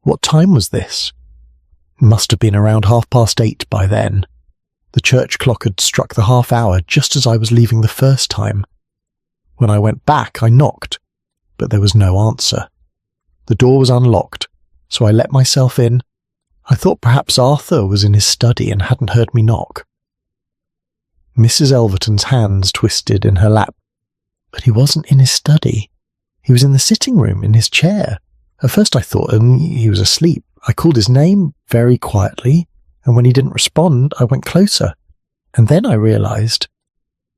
Speaker 1: What time was this? It must have been around 8:30 by then. The church clock had struck the half hour just as I was leaving the first time. When I went back, I knocked, but there was no answer. The door was unlocked, so I let myself in. I thought perhaps Arthur was in his study and hadn't heard me knock. Mrs. Elverton's hands twisted in her lap. But he wasn't in his study. He was in the sitting room, in his chair. At first I thought he was asleep. I called his name very quietly, and when he didn't respond, I went closer. And then I realized—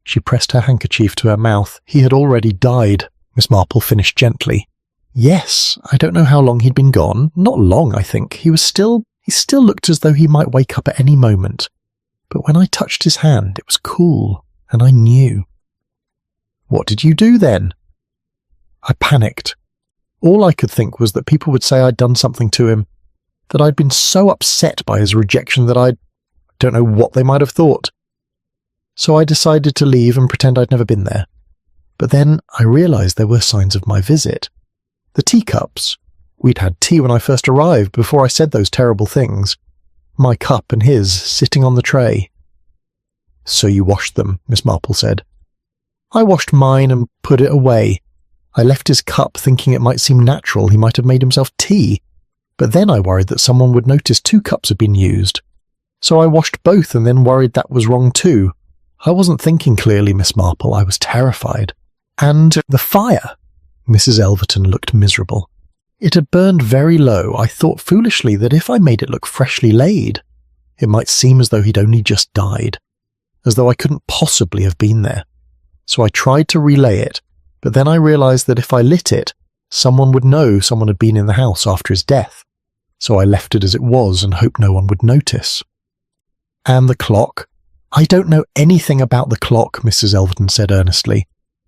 Speaker 1: She pressed her handkerchief to her mouth. He had already died, Miss Marple finished gently. Yes, I don't know how long he'd been gone. Not long, I think. He still looked as though he might wake up at any moment. But when I touched his hand, it was cool, and I knew. What did you do then? I panicked. All I could think was that people would say I'd done something to him, that I'd been so upset by his rejection that I don't know what they might have thought. So I decided to leave and pretend I'd never been there. But then I realized there were signs of my visit. The teacups. We'd had tea when I first arrived, before I said those terrible things. My cup and his sitting on the tray. So you washed them, Miss Marple said. I washed mine and put it away. I left his cup thinking it might seem natural he might have made himself tea, but then I worried that someone would notice 2 cups had been used. So I washed both and then worried that was wrong too. I wasn't thinking clearly, Miss Marple. I was terrified. And the fire. Mrs. Elverton looked miserable. It had burned very low. I thought foolishly that if I made it look freshly laid, it might seem as though he'd only just died, as though I couldn't possibly have been there. So I tried to relay it, but then I realized that if I lit it, someone would know someone had been in the house after his death. So I left it as it was and hoped no one would notice. And the clock? I don't know anything about the clock, Mrs. Elverton said earnestly.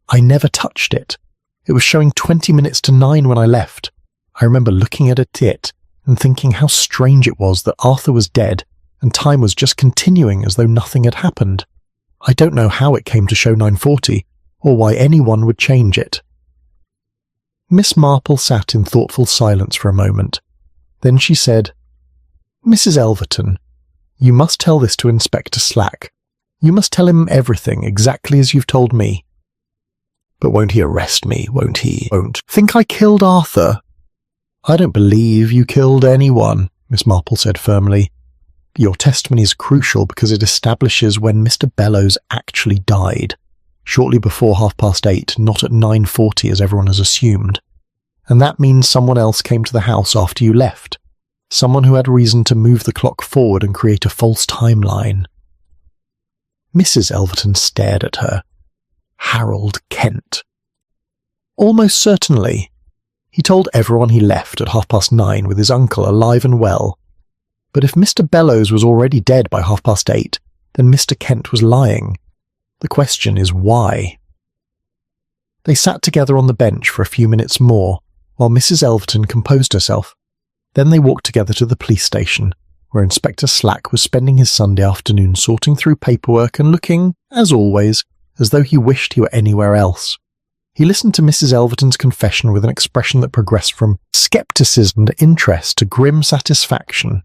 Speaker 1: I never touched it. It was showing 20 minutes to 9 when I left. I remember looking at it and thinking how strange it was that Arthur was dead and time was just continuing as though nothing had happened. I don't know how it came to show 9:40 or why anyone would change it. Miss Marple sat in thoughtful silence for a moment. Then she said, Mrs. Elverton, you must tell this to Inspector Slack. You must tell him everything exactly as you've told me. But won't he arrest me, won't he? Won't think I killed Arthur? I don't believe you killed anyone, Miss Marple said firmly. Your testimony is crucial because it establishes when Mr. Bellows actually died, shortly before 8:30, not at 9:40 as everyone has assumed. And that means someone else came to the house after you left, someone who had reason to move the clock forward and create a false timeline. Mrs. Elverton stared at her. Harold Kent. Almost certainly. He told everyone he left at 9:30 with his uncle alive and well. But if Mr. Bellows was already dead by 8:30, then Mr. Kent was lying. The question is why? They sat together on the bench for a few minutes more, while Mrs. Elverton composed herself. Then they walked together to the police station, where Inspector Slack was spending his Sunday afternoon sorting through paperwork and looking, as always, as though he wished he were anywhere else. He listened to Mrs. Elverton's confession with an expression that progressed from scepticism to interest to grim satisfaction.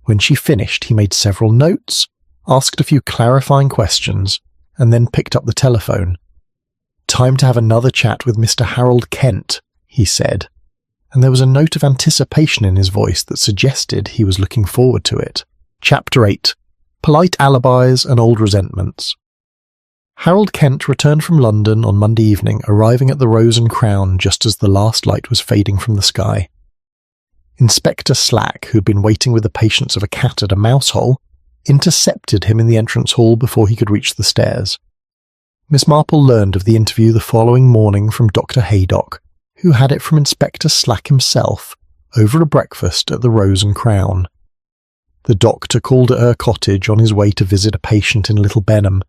Speaker 1: When she finished, he made several notes, asked a few clarifying questions, and then picked up the telephone. "Time to have another chat with Mr. Harold Kent," he said, and there was a note of anticipation in his voice that suggested he was looking forward to it. Chapter 8. Polite Alibis and Old Resentments. Harold Kent returned from London on Monday evening, arriving at the Rose and Crown just as the last light was fading from the sky. Inspector Slack, who had been waiting with the patience of a cat at a mouse hole, intercepted him in the entrance hall before he could reach the stairs. Miss Marple learned of the interview the following morning from Dr. Haydock, who had it from Inspector Slack himself, over a breakfast at the Rose and Crown. The doctor called at her cottage on his way to visit a patient in Little Benham,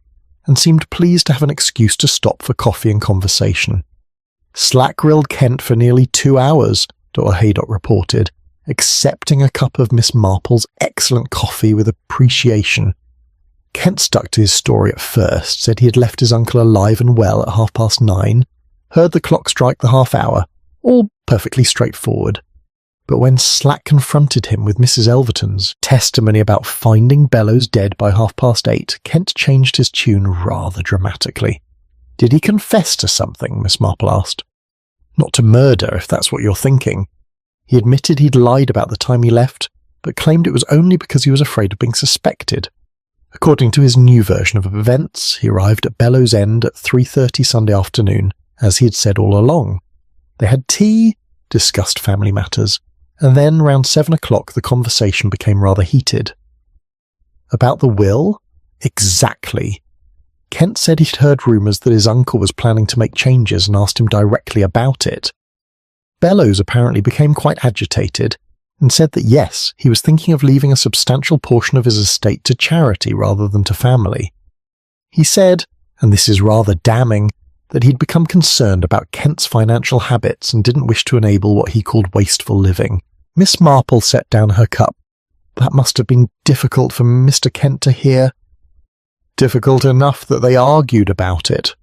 Speaker 1: and seemed pleased to have an excuse to stop for coffee and conversation. Slack grilled Kent for nearly 2 hours, Dr. Haydock reported, accepting a cup of Miss Marple's excellent coffee with appreciation. Kent stuck to his story at first, said he had left his uncle alive and well at 9:30, heard the clock strike the half hour, all perfectly straightforward. But when Slack confronted him with Mrs. Elverton's testimony about finding Bellows dead by 8:30, Kent changed his tune rather dramatically. "Did he confess to something?" Miss Marple asked. "Not to murder, if that's what you're thinking. He admitted he'd lied about the time he left, but claimed it was only because he was afraid of being suspected. According to his new version of events, he arrived at Bellows End at 3:30 Sunday afternoon, as he had said all along. They had tea, discussed family matters, and then round 7 o'clock the conversation became rather heated. About the will? Exactly. Kent said he'd heard rumours that his uncle was planning to make changes and asked him directly about it. Bellows apparently became quite agitated and said that yes, he was thinking of leaving a substantial portion of his estate to charity rather than to family. He said, and this is rather damning, that he'd become concerned about Kent's financial habits and didn't wish to enable what he called wasteful living. Miss Marple set down her cup. That must have been difficult for Mr. Kent to hear. Difficult enough that they argued about it.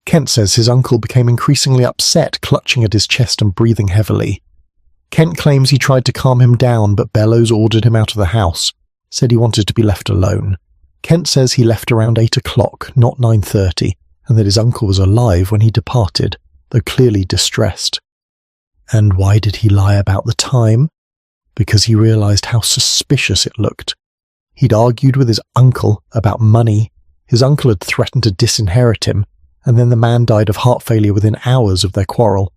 Speaker 1: Kent says his uncle became increasingly upset, clutching at his chest and breathing heavily. Kent claims he tried to calm him down, but Bellows ordered him out of the house, said he wanted to be left alone. Kent says he left around 8 o'clock, not 9:30, and that his uncle was alive when he departed, though clearly distressed. And why did he lie about the time? Because he realised how suspicious it looked. He'd argued with his uncle about money, his uncle had threatened to disinherit him, and then the man died of heart failure within hours of their quarrel.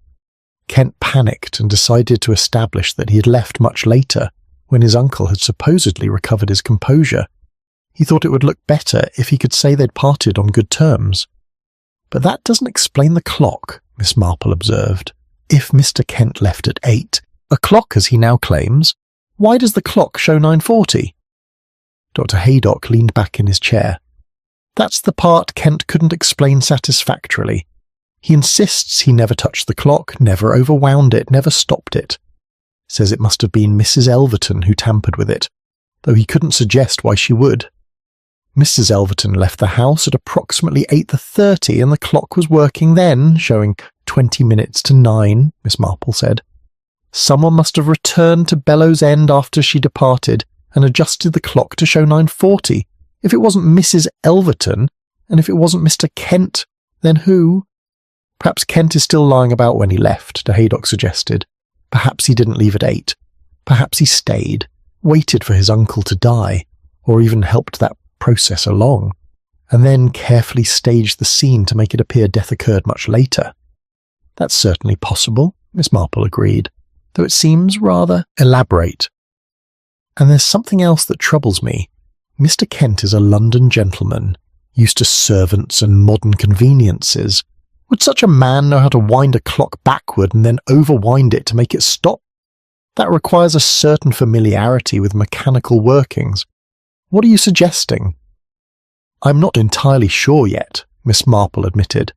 Speaker 1: Kent panicked and decided to establish that he had left much later, when his uncle had supposedly recovered his composure. He thought it would look better if he could say they'd parted on good terms. But that doesn't explain the clock, Miss Marple observed. If Mr. Kent left at 8 o'clock, as he now claims, why does the clock show 9:40? Dr. Haydock leaned back in his chair. That's the part Kent couldn't explain satisfactorily. He insists he never touched the clock, never overwound it, never stopped it. Says it must have been Mrs. Elverton who tampered with it, though he couldn't suggest why she would. Mrs. Elverton left the house at approximately 8:30 and the clock was working then, showing 20 minutes to 9, Miss Marple said. Someone must have returned to Bellows End after she departed and adjusted the clock to show 9:40. If it wasn't Mrs. Elverton, and if it wasn't Mr. Kent, then who? Perhaps Kent is still lying about when he left, De Haydock suggested. Perhaps he didn't leave at 8. Perhaps he stayed, waited for his uncle to die, or even helped that process along, and then carefully staged the scene to make it appear death occurred much later. That's certainly possible, Miss Marple agreed, though it seems rather elaborate. And there's something else that troubles me. Mr. Kent is a London gentleman, used to servants and modern conveniences. Would such a man know how to wind a clock backward and then overwind it to make it stop? That requires a certain familiarity with mechanical workings. What are you suggesting? I'm not entirely sure yet, Miss Marple admitted,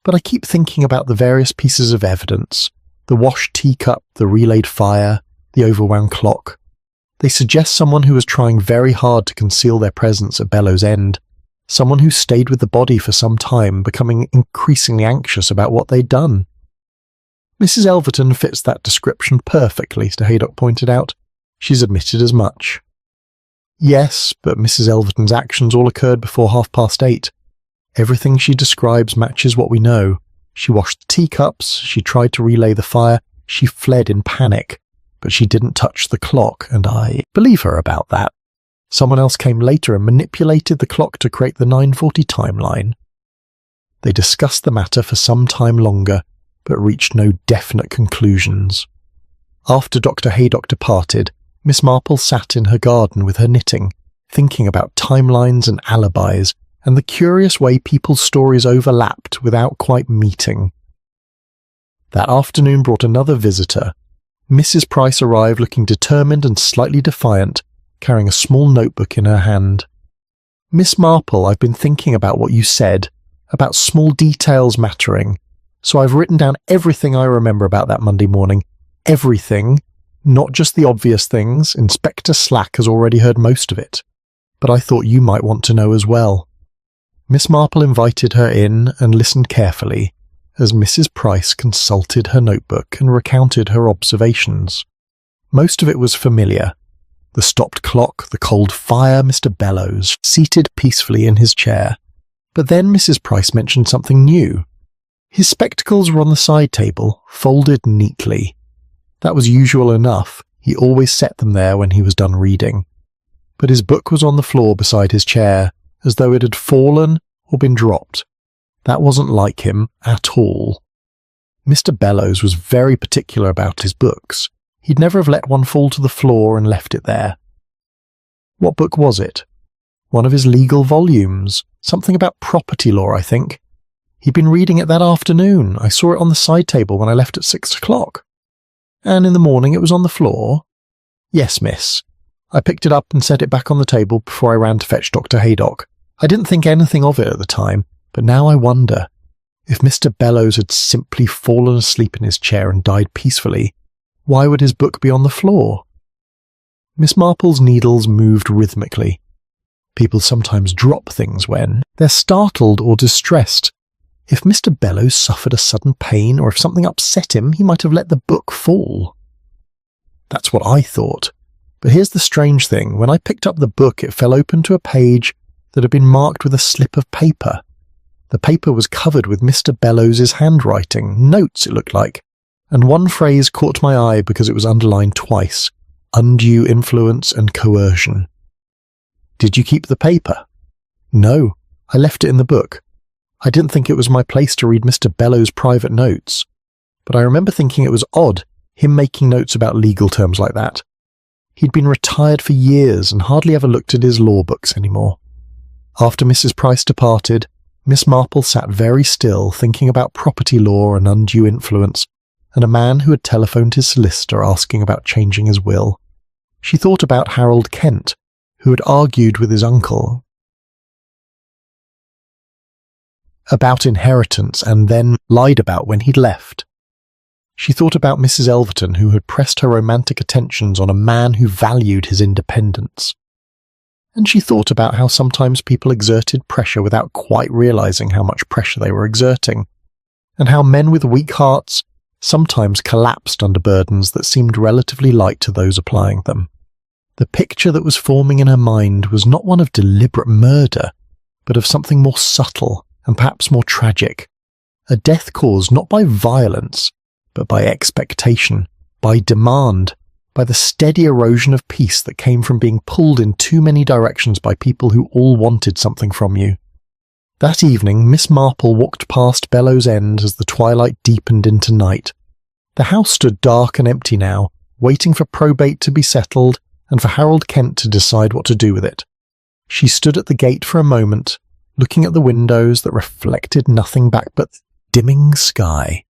Speaker 1: but I keep thinking about the various pieces of evidence, the washed teacup, the relayed fire, the overwound clock. They suggest someone who was trying very hard to conceal their presence at Bellows End, someone who stayed with the body for some time, becoming increasingly anxious about what they'd done. Mrs. Elverton fits that description perfectly, Sir Haydock pointed out. She's admitted as much. Yes, but Mrs. Elverton's actions all occurred before 8:30. Everything she describes matches what we know. She washed the teacups, she tried to relay the fire, she fled in panic, but she didn't touch the clock, and I believe her about that. Someone else came later and manipulated the clock to create the 9:40 timeline. They discussed the matter for some time longer, but reached no definite conclusions. After Dr. Haydock departed, Miss Marple sat in her garden with her knitting, thinking about timelines and alibis, and the curious way people's stories overlapped without quite meeting. That afternoon brought another visitor. Mrs. Price arrived looking determined and slightly defiant, carrying a small notebook in her hand. "Miss Marple, I've been thinking about what you said, about small details mattering, so I've written down everything I remember about that Monday morning. Everything, not just the obvious things. Inspector Slack has already heard most of it, but I thought you might want to know as well." Miss Marple invited her in and listened carefully as Mrs. Price consulted her notebook and recounted her observations. Most of it was familiar. The stopped clock, the cold fire, Mr. Bellows, seated peacefully in his chair. But then Mrs. Price mentioned something new. His spectacles were on the side table, folded neatly. That was usual enough. He always set them there when he was done reading. But his book was on the floor beside his chair, as though it had fallen or been dropped. That wasn't like him at all. Mr. Bellows was very particular about his books. He'd never have let one fall to the floor and left it there. What book was it? One of his legal volumes. Something about property law, I think. He'd been reading it that afternoon. I saw it on the side table when I left at 6:00. And in the morning it was on the floor? Yes, miss. I picked it up and set it back on the table before I ran to fetch Dr. Haydock. I didn't think anything of it at the time, but now I wonder. If Mr. Bellows had simply fallen asleep in his chair and died peacefully, why would his book be on the floor? Miss Marple's needles moved rhythmically. People sometimes drop things when they're startled or distressed. If Mr. Bellows suffered a sudden pain or if something upset him, he might have let the book fall. That's what I thought. But here's the strange thing. When I picked up the book, it fell open to a page that had been marked with a slip of paper. The paper was covered with Mr. Bellows's handwriting, notes it looked like, and one phrase caught my eye because it was underlined twice: undue influence and coercion. Did you keep the paper? No, I left it in the book. I didn't think it was my place to read Mr. Bellows' private notes, but I remember thinking it was odd, him making notes about legal terms like that. He'd been retired for years and hardly ever looked at his law books anymore. After Mrs. Price departed, Miss Marple sat very still, thinking about property law and undue influence, and a man who had telephoned his solicitor asking about changing his will. She thought about Harold Kent, who had argued with his uncle about inheritance and then lied about when he'd left. She thought about Mrs. Elverton, who had pressed her romantic attentions on a man who valued his independence. And she thought about how sometimes people exerted pressure without quite realizing how much pressure they were exerting, and how men with weak hearts sometimes collapsed under burdens that seemed relatively light to those applying them. The picture that was forming in her mind was not one of deliberate murder, but of something more subtle and perhaps more tragic. A death caused not by violence, but by expectation, by demand, by the steady erosion of peace that came from being pulled in too many directions by people who all wanted something from you. That evening, Miss Marple walked past Bellows End as the twilight deepened into night. The house stood dark and empty now, waiting for probate to be settled and for Harold Kent to decide what to do with it. She stood at the gate for a moment, looking at the windows that reflected nothing back but dimming sky.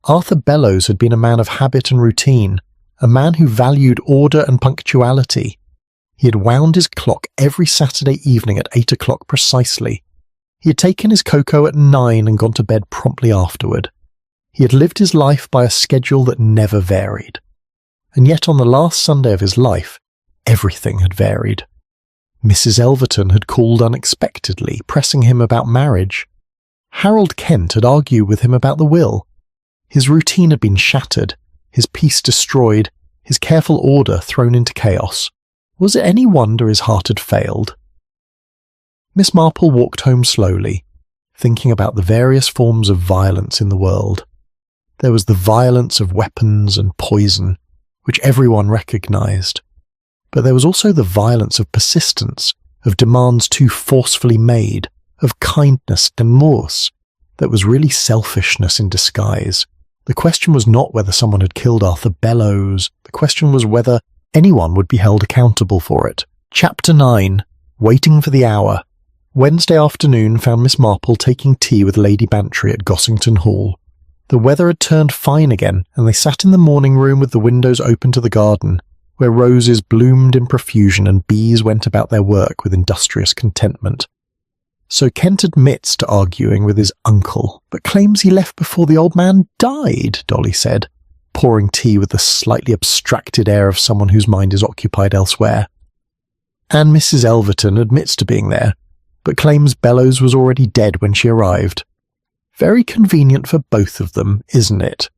Speaker 1: Arthur Bellows had been a man of habit and routine, a man who valued order and punctuality. He had wound his clock every Saturday evening at 8 o'clock precisely. He had taken his cocoa at 9 and gone to bed promptly afterward. He had lived his life by a schedule that never varied. And yet on the last Sunday of his life, everything had varied. Mrs. Elverton had called unexpectedly, pressing him about marriage. Harold Kent had argued with him about the will. His routine had been shattered, his peace destroyed, his careful order thrown into chaos. Was it any wonder his heart had failed? Miss Marple walked home slowly, thinking about the various forms of violence in the world. There was the violence of weapons and poison, which everyone recognised. But there was also the violence of persistence, of demands too forcefully made, of kindness, remorse, that was really selfishness in disguise. The question was not whether someone had killed Arthur Bellows. The question was whether anyone would be held accountable for it. Chapter 9. Waiting for the Hour. Wednesday afternoon found Miss Marple taking tea with Lady Bantry at Gossington Hall. The weather had turned fine again, and they sat in the morning room with the windows open to the garden, where roses bloomed in profusion and bees went about their work with industrious contentment. So Kent admits to arguing with his uncle, but claims he left before the old man died, Dolly said, pouring tea with the slightly abstracted air of someone whose mind is occupied elsewhere. And Mrs. Elverton admits to being there, but claims Bellows was already dead when she arrived. Very convenient for both of them, isn't it?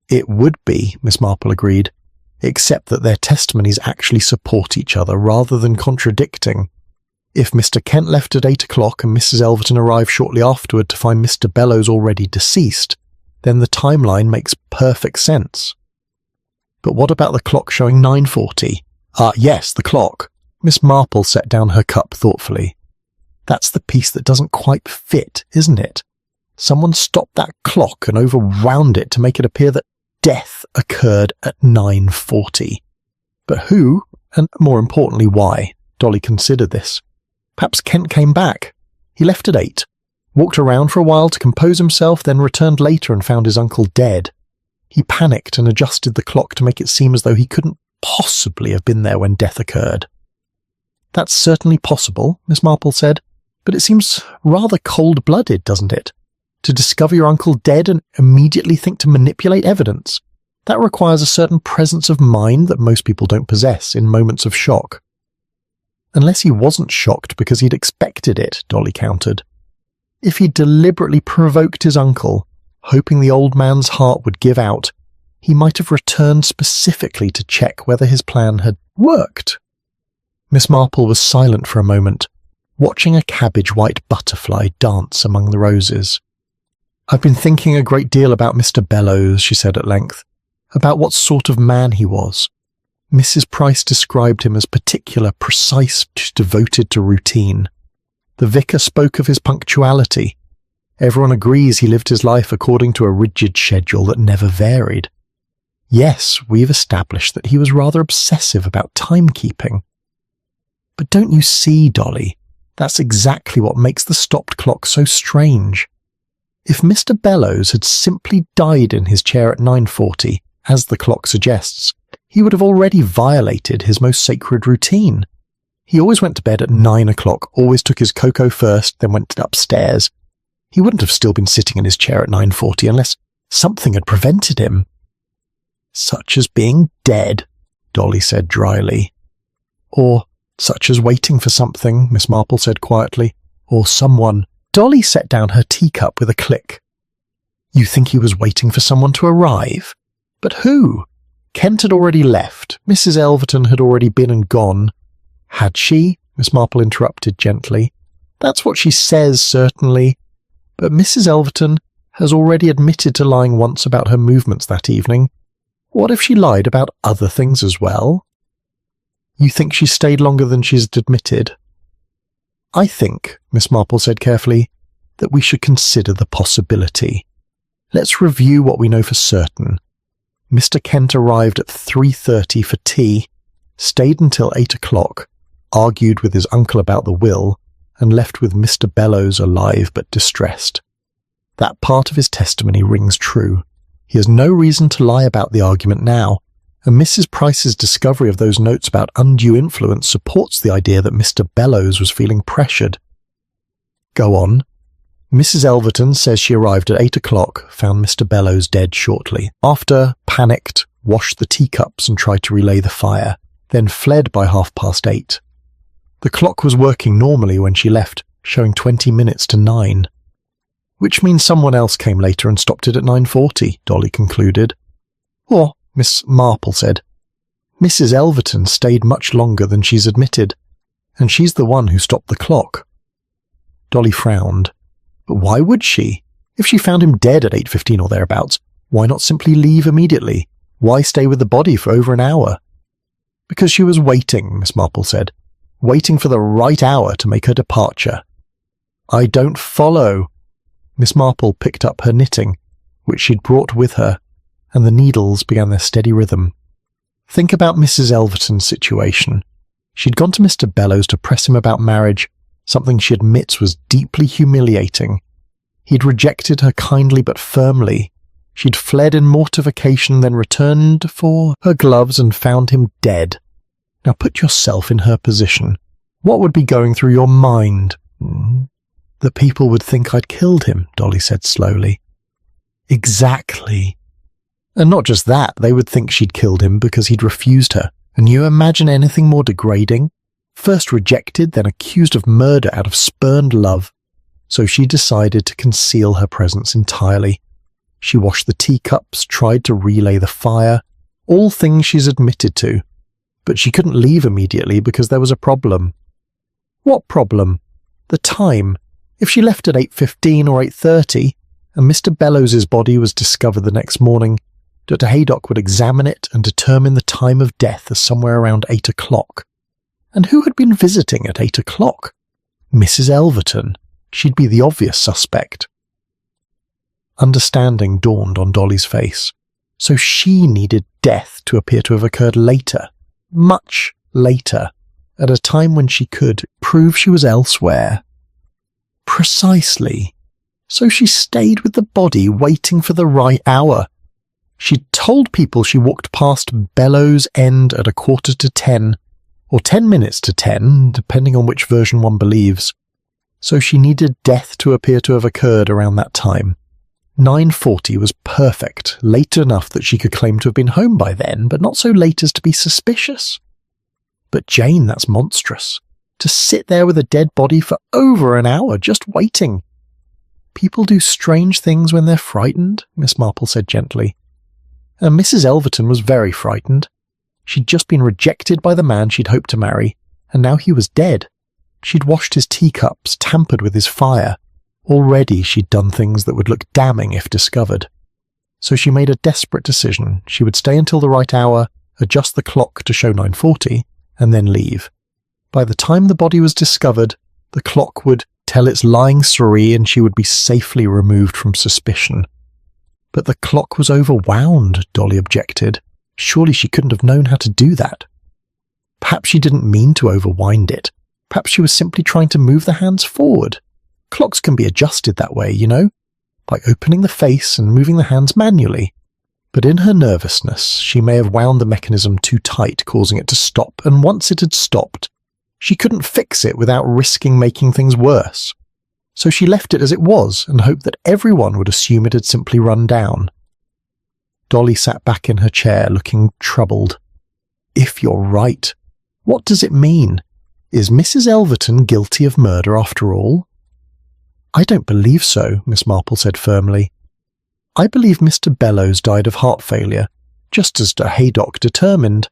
Speaker 1: It would be, Miss Marple agreed, except that their testimonies actually support each other rather than contradicting. If Mr. Kent left at 8 o'clock and Mrs. Elverton arrived shortly afterward to find Mr. Bellows already deceased, then the timeline makes perfect sense. But what about the clock showing 9:40? Yes, the clock. Miss Marple set down her cup thoughtfully. That's the piece that doesn't quite fit, isn't it? Someone stopped that clock and overwound it to make it appear that death occurred at 9:40. But who, and more importantly why? Dolly considered this. Perhaps Kent came back. He left at 8, walked around for a while to compose himself, then returned later and found his uncle dead. He panicked and adjusted the clock to make it seem as though he couldn't possibly have been there when death occurred. That's certainly possible, Miss Marple said, but it seems rather cold-blooded, doesn't it? To discover your uncle dead and immediately think to manipulate evidence. That requires a certain presence of mind that most people don't possess in moments of shock. Unless he wasn't shocked because he'd expected it, Dolly countered. If he deliberately provoked his uncle, hoping the old man's heart would give out, he might have returned specifically to check whether his plan had worked. Miss Marple was silent for a moment, watching a cabbage-white butterfly dance among the roses. I've been thinking a great deal about Mr. Bellows, she said at length, about what sort of man he was. Mrs. Price described him as particular, precise, devoted to routine. The vicar spoke of his punctuality. Everyone agrees he lived his life according to a rigid schedule that never varied. Yes, we've established that he was rather obsessive about timekeeping. But don't you see, Dolly, that's exactly what makes the stopped clock so strange. If Mr. Bellows had simply died in his chair at 9:40, as the clock suggests, he would have already violated his most sacred routine. He always went to bed at 9 o'clock, always took his cocoa first, then went upstairs. He wouldn't have still been sitting in his chair at 9:40 unless something had prevented him. Such as being dead, Dolly said dryly. Or such as waiting for something, Miss Marple said quietly. Or someone. Dolly set down her teacup with a click. You think he was waiting for someone to arrive? But who? Kent had already left. Mrs. Elverton had already been and gone. Had she? Miss Marple interrupted gently. That's what she says, certainly. But Mrs. Elverton has already admitted to lying once about her movements that evening. What if she lied about other things as well? You think she stayed longer than she's admitted? I think, Miss Marple said carefully, that we should consider the possibility. Let's review what we know for certain. Mr. Kent arrived at 3:30 for tea, stayed until 8 o'clock, argued with his uncle about the will, and left with Mr. Bellows alive but distressed. That part of his testimony rings true. He has no reason to lie about the argument now, and Mrs. Price's discovery of those notes about undue influence supports the idea that Mr. Bellows was feeling pressured. Go on. Mrs. Elverton says she arrived at 8 o'clock, found Mr. Bellows dead shortly. After, panicked, washed the teacups and tried to relay the fire, then fled by 8:30. The clock was working normally when she left, showing 20 minutes to 9. Which means someone else came later and stopped it at 9:40, Dolly concluded. Or, Miss Marple said, Mrs. Elverton stayed much longer than she's admitted, and she's the one who stopped the clock. Dolly frowned. But why would she? If she found him dead at 8:15 or thereabouts, why not simply leave immediately? Why stay with the body for over an hour? Because she was waiting, Miss Marple said. Waiting for the right hour to make her departure. I don't follow. Miss Marple picked up her knitting, which she'd brought with her, and the needles began their steady rhythm. Think about Mrs. Elverton's situation. She'd gone to Mr. Bellows to press him about marriage, something she admits was deeply humiliating. He'd rejected her kindly but firmly. She'd fled in mortification, then returned for her gloves and found him dead. Now put yourself in her position. What would be going through your mind? That people would think I'd killed him, Dolly said slowly. Exactly. And not just that, they would think she'd killed him because he'd refused her. And you imagine anything more degrading? First rejected, then accused of murder out of spurned love. So she decided to conceal her presence entirely. She washed the teacups, tried to relay the fire, all things she's admitted to. But she couldn't leave immediately because there was a problem. What problem? The time. If she left at 8:15 or 8:30, and Mr. Bellows's body was discovered the next morning, Dr. Haydock would examine it and determine the time of death as somewhere around 8 o'clock. And who had been visiting at 8 o'clock? Mrs. Elverton. She'd be the obvious suspect. Understanding dawned on Dolly's face. So she needed death to appear to have occurred later. Much later, at a time when she could prove she was elsewhere. Precisely. So she stayed with the body waiting for the right hour. She'd told people she walked past Bellows End at 9:45, or 10 minutes to 10, depending on which version one believes. So she needed death to appear to have occurred around that time. 9:40 was perfect, late enough that she could claim to have been home by then, but not so late as to be suspicious. But Jane, that's monstrous. To sit there with a dead body for over an hour, just waiting. People do strange things when they're frightened, Miss Marple said gently. And Mrs. Elverton was very frightened. She'd just been rejected by the man she'd hoped to marry, and now he was dead. She'd washed his teacups, tampered with his fire. Already she'd done things that would look damning if discovered. So she made a desperate decision. She would stay until the right hour, adjust the clock to show 9:40, and then leave. By the time the body was discovered, the clock would tell its lying story and she would be safely removed from suspicion. But the clock was overwound, Dolly objected. Surely she couldn't have known how to do that. Perhaps she didn't mean to overwind it. Perhaps she was simply trying to move the hands forward. Clocks can be adjusted that way, you know, by opening the face and moving the hands manually. But in her nervousness, she may have wound the mechanism too tight, causing it to stop, and once it had stopped, she couldn't fix it without risking making things worse. So she left it as it was and hoped that everyone would assume it had simply run down. Dolly sat back in her chair, looking troubled. If you're right, what does it mean? Is Mrs. Elverton guilty of murder after all? I don't believe so, Miss Marple said firmly. I believe Mr. Bellows died of heart failure, just as Dr. Haydock determined.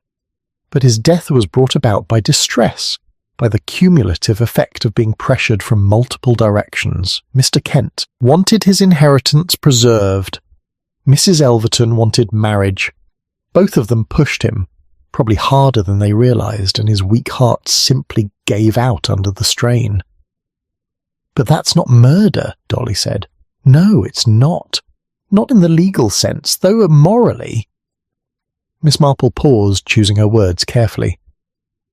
Speaker 1: But his death was brought about by distress, by the cumulative effect of being pressured from multiple directions. Mr. Kent wanted his inheritance preserved. Mrs. Elverton wanted marriage. Both of them pushed him, probably harder than they realized, and his weak heart simply gave out under the strain. But that's not murder, Dolly said. No, it's not. Not in the legal sense, though morally. Miss Marple paused, choosing her words carefully.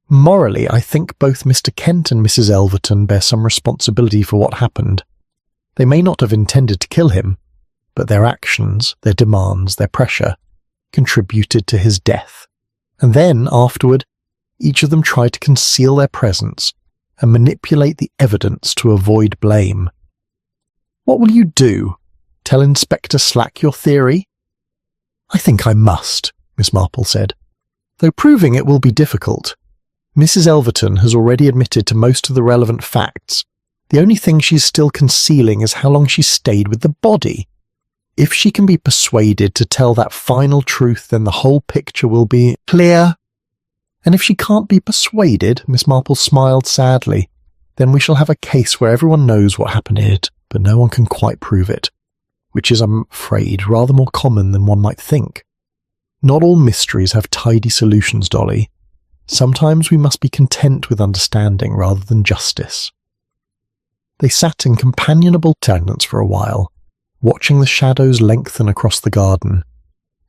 Speaker 1: Morally, I think both Mr. Kent and Mrs. Elverton bear some responsibility for what happened. They may not have intended to kill him, but their actions, their demands, their pressure, contributed to his death. And then, afterward, each of them tried to conceal their presence and manipulate the evidence to avoid blame. What will you do? Tell Inspector Slack your theory? I think I must, Miss Marple said, though proving it will be difficult. Mrs. Elverton has already admitted to most of the relevant facts. The only thing she's still concealing is how long she stayed with the body. If she can be persuaded to tell that final truth, then the whole picture will be clear. And if she can't be persuaded, Miss Marple smiled sadly, then we shall have a case where everyone knows what happened here, but no one can quite prove it, which is, I'm afraid, rather more common than one might think. Not all mysteries have tidy solutions, Dolly. Sometimes we must be content with understanding rather than justice. They sat in companionable silence for a while, watching the shadows lengthen across the garden.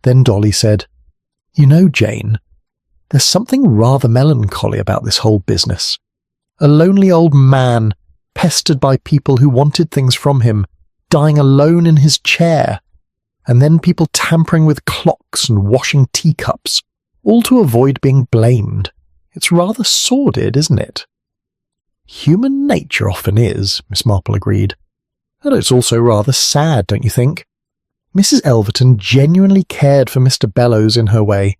Speaker 1: Then Dolly said, "You know, Jane, there's something rather melancholy about this whole business. A lonely old man, pestered by people who wanted things from him, dying alone in his chair, and then people tampering with clocks and washing teacups, all to avoid being blamed. It's rather sordid, isn't it?" "Human nature often is," Miss Marple agreed. "And it's also rather sad, don't you think? Mrs. Elverton genuinely cared for Mr. Bellows in her way.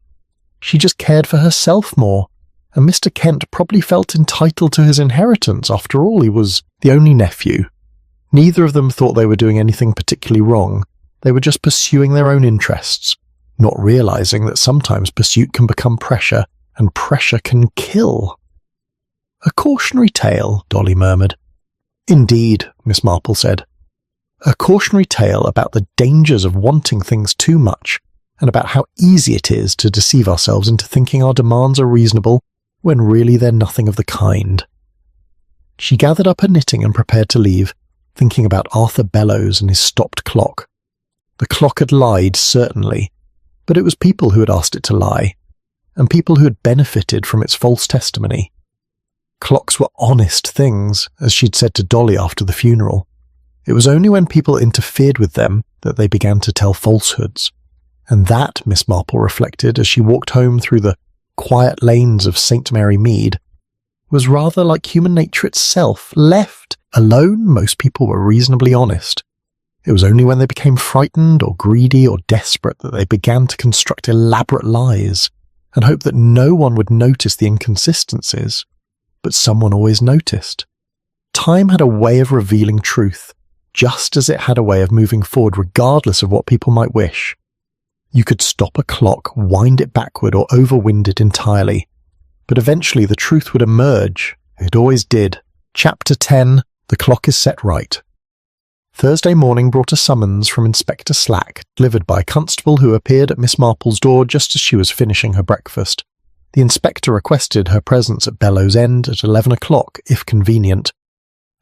Speaker 1: She just cared for herself more, and Mr. Kent probably felt entitled to his inheritance. After all, he was the only nephew. Neither of them thought they were doing anything particularly wrong. They were just pursuing their own interests, not realizing that sometimes pursuit can become pressure, and pressure can kill." "A cautionary tale," Dolly murmured. "Indeed," Miss Marple said. "A cautionary tale about the dangers of wanting things too much, and about how easy it is to deceive ourselves into thinking our demands are reasonable when really they're nothing of the kind." She gathered up her knitting and prepared to leave, thinking about Arthur Bellows and his stopped clock. The clock had lied, certainly, but it was people who had asked it to lie, and people who had benefited from its false testimony. Clocks were honest things, as she'd said to Dolly after the funeral. It was only when people interfered with them that they began to tell falsehoods. And that, Miss Marple reflected as she walked home through the quiet lanes of St. Mary Mead, was rather like human nature itself. Left alone, most people were reasonably honest. It was only when they became frightened or greedy or desperate that they began to construct elaborate lies and hope that no one would notice the inconsistencies. But someone always noticed. Time had a way of revealing truth, just as it had a way of moving forward regardless of what people might wish. You could stop a clock, wind it backward, or overwind it entirely. But eventually the truth would emerge. It always did. Chapter 10, The Clock is Set Right. Thursday morning brought a summons from Inspector Slack, delivered by a constable who appeared at Miss Marple's door just as she was finishing her breakfast. The inspector requested her presence at Bellows End at 11 o'clock, if convenient,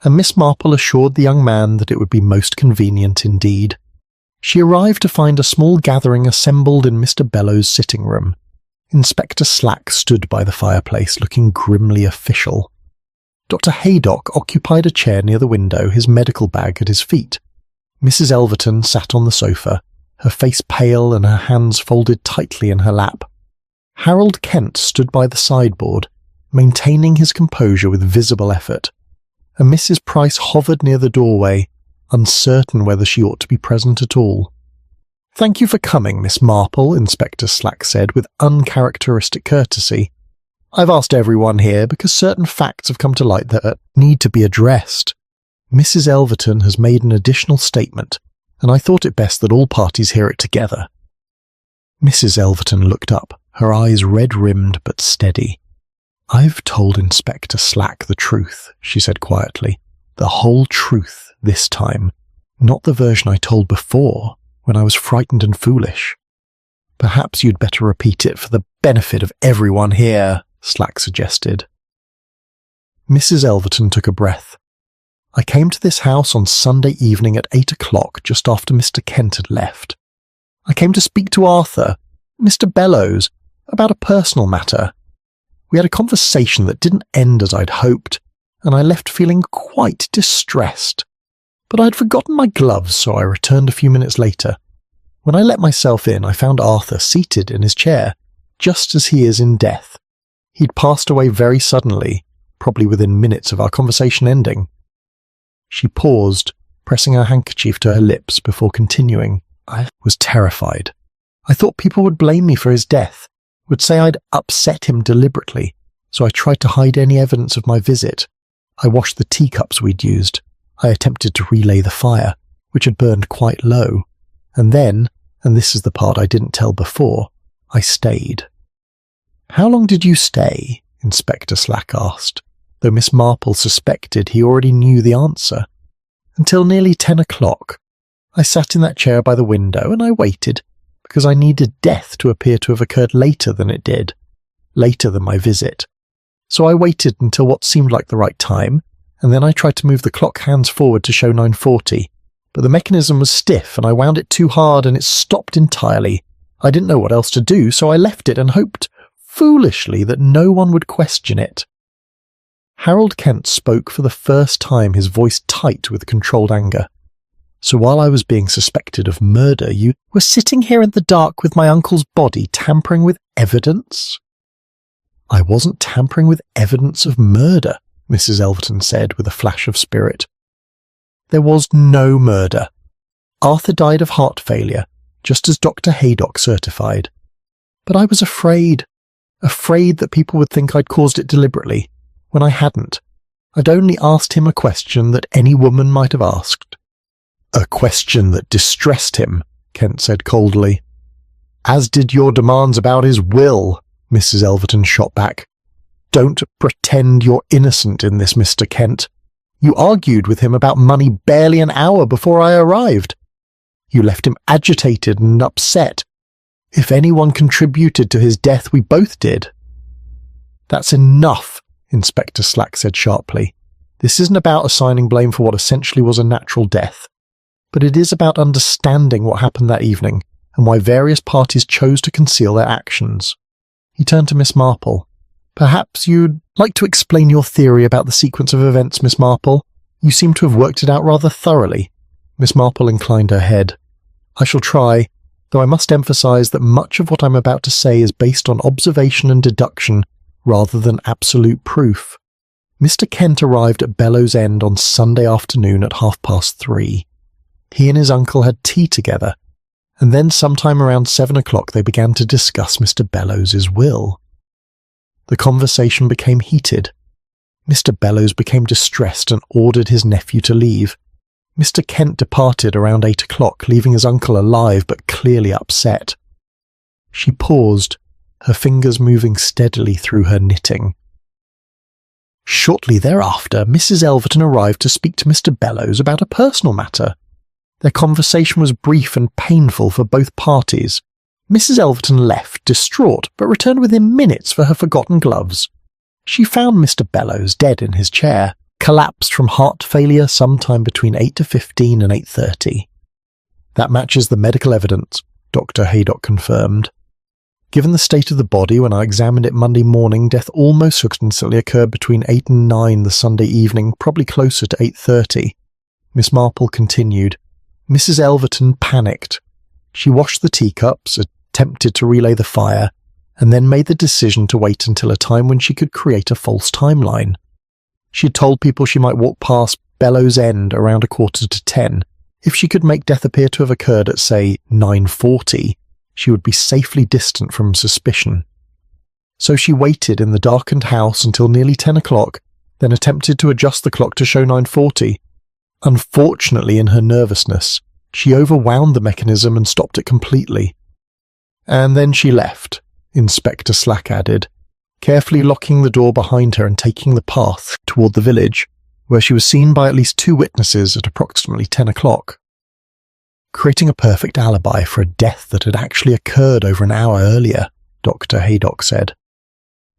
Speaker 1: and Miss Marple assured the young man that it would be most convenient indeed. She arrived to find a small gathering assembled in Mr. Bellows' sitting room. Inspector Slack stood by the fireplace, looking grimly official. Dr. Haydock occupied a chair near the window, his medical bag at his feet. Mrs. Elverton sat on the sofa, her face pale and her hands folded tightly in her lap. Harold Kent stood by the sideboard, maintaining his composure with visible effort, and Mrs. Price hovered near the doorway, uncertain whether she ought to be present at all. "Thank you for coming, Miss Marple," Inspector Slack said with uncharacteristic courtesy. "I've asked everyone here because certain facts have come to light that need to be addressed. Mrs. Elverton has made an additional statement, and I thought it best that all parties hear it together." Mrs. Elverton looked up, her eyes red-rimmed but steady. "I've told Inspector Slack the truth," she said quietly. "The whole truth this time, not the version I told before, when I was frightened and foolish." "Perhaps you'd better repeat it for the benefit of everyone here," Slack suggested. Mrs. Elverton took a breath. "I came to this house on Sunday evening at 8 o'clock, just after Mr. Kent had left. I came to speak to Arthur, Mr. Bellows, about a personal matter. We had a conversation that didn't end as I'd hoped, and I left feeling quite distressed. But I'd forgotten my gloves, so I returned a few minutes later. When I let myself in, I found Arthur seated in his chair, just as he is in death. He'd passed away very suddenly, probably within minutes of our conversation ending." She paused, pressing her handkerchief to her lips before continuing. "I was terrified. I thought people would blame me for his death, would say I'd upset him deliberately, so I tried to hide any evidence of my visit. I washed the teacups we'd used. I attempted to relay the fire, which had burned quite low. And then, and this is the part I didn't tell before, I stayed. "How long did you stay?" Inspector Slack asked, though Miss Marple suspected he already knew the answer. "Until nearly 10 o'clock. I sat in that chair by the window and I waited, because I needed death to appear to have occurred later than it did, later than my visit. So I waited until what seemed like the right time, and then I tried to move the clock hands forward to show 9:40, but the mechanism was stiff and I wound it too hard and it stopped entirely. I didn't know what else to do, so I left it and hoped, foolishly, that no one would question it." Harold Kent spoke for the first time, his voice tight with controlled anger. "So while I was being suspected of murder, you were sitting here in the dark with my uncle's body, tampering with evidence?" "I wasn't tampering with evidence of murder," Mrs. Elverton said with a flash of spirit. "There was no murder. Arthur died of heart failure, just as Dr. Haydock certified. But I was afraid that people would think I'd caused it deliberately, when I hadn't. I'd only asked him a question that any woman might have asked." "A question that distressed him," Kent said coldly. "As did your demands about his will," Mrs. Elverton shot back. "Don't pretend you're innocent in this, Mr. Kent. You argued with him about money barely an hour before I arrived. You left him agitated and upset. If anyone contributed to his death, we both did." "That's enough," Inspector Slack said sharply. "This isn't about assigning blame for what essentially was a natural death. But it is about understanding what happened that evening and why various parties chose to conceal their actions." He turned to Miss Marple. "Perhaps you'd like to explain your theory about the sequence of events, Miss Marple? You seem to have worked it out rather thoroughly." Miss Marple inclined her head. "I shall try, though I must emphasize that much of what I'm about to say is based on observation and deduction rather than absolute proof. Mr. Kent arrived at Bellows End on Sunday afternoon at 3:30. He and his uncle had tea together, and then sometime around 7 o'clock they began to discuss Mr. Bellows's will. The conversation became heated. Mr. Bellows became distressed and ordered his nephew to leave. Mr. Kent departed around 8 o'clock, leaving his uncle alive but clearly upset. She paused, her fingers moving steadily through her knitting. Shortly thereafter, Mrs. Elverton arrived to speak to Mr. Bellows about a personal matter. Their conversation was brief and painful for both parties. Mrs. Elverton left, distraught, but returned within minutes for her forgotten gloves. She found Mr. Bellows dead in his chair, collapsed from heart failure sometime between 8:15 and 8:30. "That matches the medical evidence," Dr. Haydock confirmed. "Given the state of the body when I examined it Monday morning, death almost certainly occurred between 8 and 9 the Sunday evening, probably closer to 8:30. Miss Marple continued. Mrs. Elverton panicked. She washed the teacups, attempted to relay the fire, and then made the decision to wait until a time when she could create a false timeline. She had told people she might walk past Bellows End around 9:45. If she could make death appear to have occurred at, say, 9:40, she would be safely distant from suspicion. So she waited in the darkened house until nearly 10 o'clock, then attempted to adjust the clock to show 9:40. Unfortunately, in her nervousness, she overwound the mechanism and stopped it completely. And then she left, Inspector Slack added, carefully locking the door behind her and taking the path toward the village, where she was seen by at least 2 witnesses at approximately 10 o'clock. Creating a perfect alibi for a death that had actually occurred over an hour earlier, Dr. Haydock said.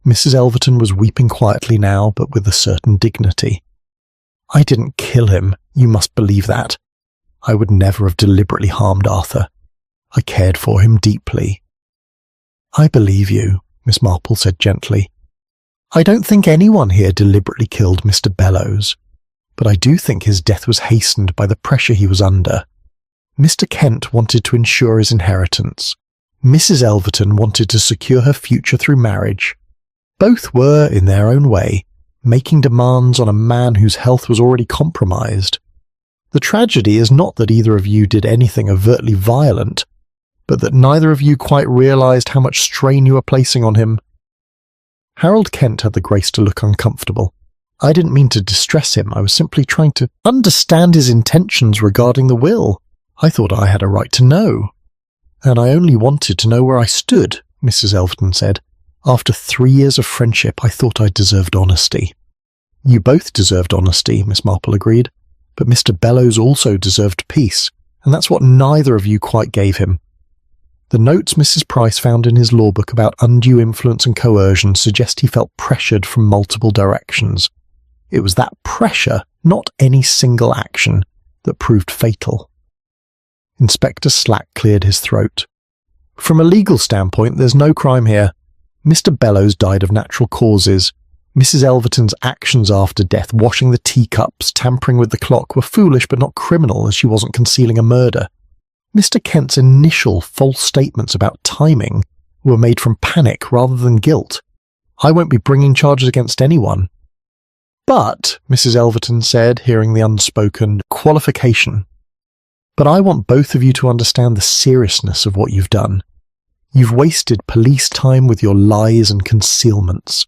Speaker 1: Mrs. Elverton was weeping quietly now, but with a certain dignity. "I didn't kill him, you must believe that. I would never have deliberately harmed Arthur. I cared for him deeply." "I believe you," Miss Marple said gently. "I don't think anyone here deliberately killed Mr. Bellows, but I do think his death was hastened by the pressure he was under. Mr. Kent wanted to ensure his inheritance. Mrs. Elverton wanted to secure her future through marriage. Both were, in their own way, making demands on a man whose health was already compromised. The tragedy is not that either of you did anything overtly violent, but that neither of you quite realized how much strain you were placing on him. Harold Kent had the grace to look uncomfortable. I didn't mean to distress him. I was simply trying to understand his intentions regarding the will. I thought I had a right to know. And I only wanted to know where I stood, Mrs. Elverton said. After 3 years of friendship, I thought I deserved honesty. You both deserved honesty, Miss Marple agreed, but Mr. Bellows also deserved peace, and that's what neither of you quite gave him. The notes Mrs. Price found in his law book about undue influence and coercion suggest he felt pressured from multiple directions. It was that pressure, not any single action, that proved fatal. Inspector Slack cleared his throat. From a legal standpoint, there's no crime here. Mr. Bellows died of natural causes. Mrs. Elverton's actions after death, washing the teacups, tampering with the clock, were foolish but not criminal, as she wasn't concealing a murder. Mr. Kent's initial false statements about timing were made from panic rather than guilt. I won't be bringing charges against anyone. But, Mrs. Elverton said, hearing the unspoken qualification, but I want both of you to understand the seriousness of what you've done. You've wasted police time with your lies and concealments.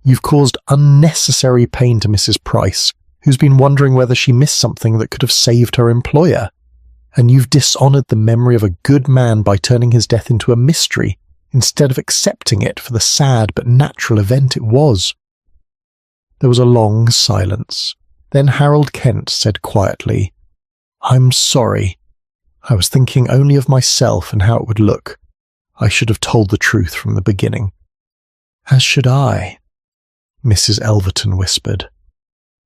Speaker 1: You've caused unnecessary pain to Mrs. Price, who's been wondering whether she missed something that could have saved her employer. And you've dishonoured the memory of a good man by turning his death into a mystery, instead of accepting it for the sad but natural event it was. There was a long silence. Then Harold Kent said quietly, "I'm sorry. I was thinking only of myself and how it would look. I should have told the truth from the beginning." "As should I," Mrs. Elverton whispered.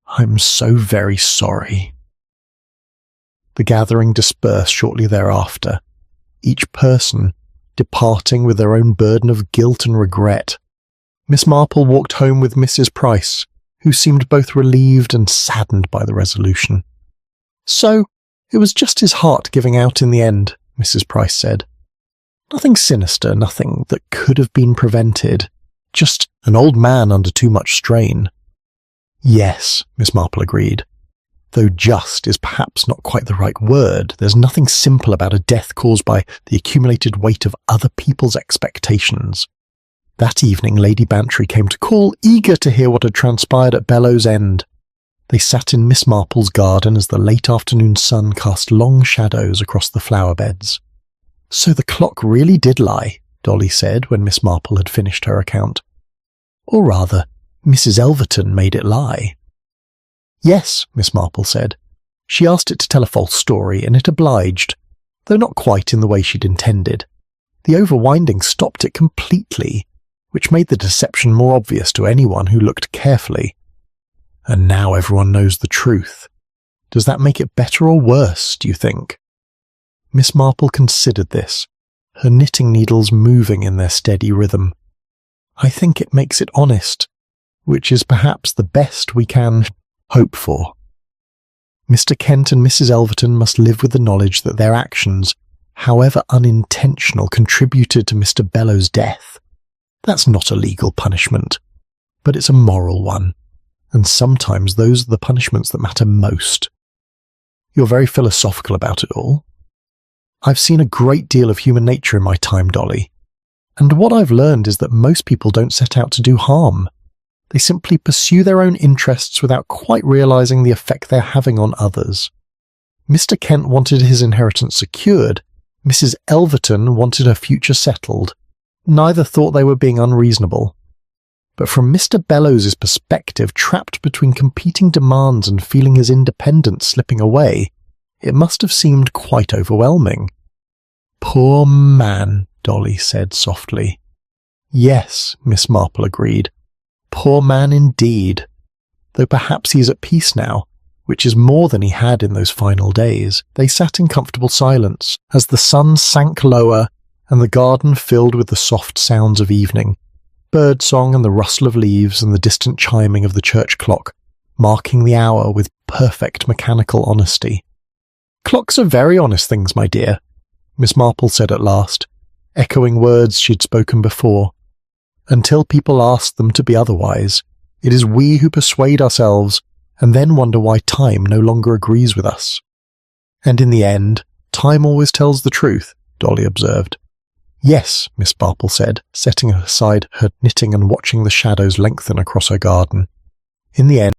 Speaker 1: "I'm so very sorry." The gathering dispersed shortly thereafter, each person departing with their own burden of guilt and regret. Miss Marple walked home with Mrs. Price, who seemed both relieved and saddened by the resolution. "So, it was just his heart giving out in the end," Mrs. Price said. "Nothing sinister, nothing that could have been prevented. Just an old man under too much strain." "Yes," Miss Marple agreed. "Though just is perhaps not quite the right word. There's nothing simple about a death caused by the accumulated weight of other people's expectations." That evening Lady Bantry came to call, eager to hear what had transpired at Bellows End. They sat in Miss Marple's garden as the late afternoon sun cast long shadows across the flower beds. "So the clock really did lie," Dolly said when Miss Marple had finished her account. "Or rather, Mrs. Elverton made it lie." "Yes," Miss Marple said. "She asked it to tell a false story, and it obliged, though not quite in the way she'd intended. The overwinding stopped it completely, which made the deception more obvious to anyone who looked carefully. And now everyone knows the truth. Does that make it better or worse, do you think?" Miss Marple considered this, her knitting needles moving in their steady rhythm. "I think it makes it honest, which is perhaps the best we can hope for. Mr. Kent and Mrs. Elverton must live with the knowledge that their actions, however unintentional, contributed to Mr. Bellows' death. That's not a legal punishment, but it's a moral one, and sometimes those are the punishments that matter most." "You're very philosophical about it all." "I've seen a great deal of human nature in my time, Dolly, and what I've learned is that most people don't set out to do harm. They simply pursue their own interests without quite realizing the effect they're having on others. Mr. Kent wanted his inheritance secured. Mrs. Elverton wanted her future settled. Neither thought they were being unreasonable. But from Mr. Bellows' perspective, trapped between competing demands and feeling his independence slipping away, it must have seemed quite overwhelming." "Poor man," Dolly said softly. "Yes," Miss Marple agreed. "Poor man indeed. Though perhaps he is at peace now, which is more than he had in those final days." They sat in comfortable silence as the sun sank lower and the garden filled with the soft sounds of evening, birdsong and the rustle of leaves and the distant chiming of the church clock, marking the hour with perfect mechanical honesty. "Clocks are very honest things, my dear," Miss Marple said at last, echoing words she'd spoken before. "Until people ask them to be otherwise, it is we who persuade ourselves and then wonder why time no longer agrees with us." "And in the end, time always tells the truth," Dolly observed. Yes, Miss Marple said, setting aside her knitting and watching the shadows lengthen across her garden. In the end,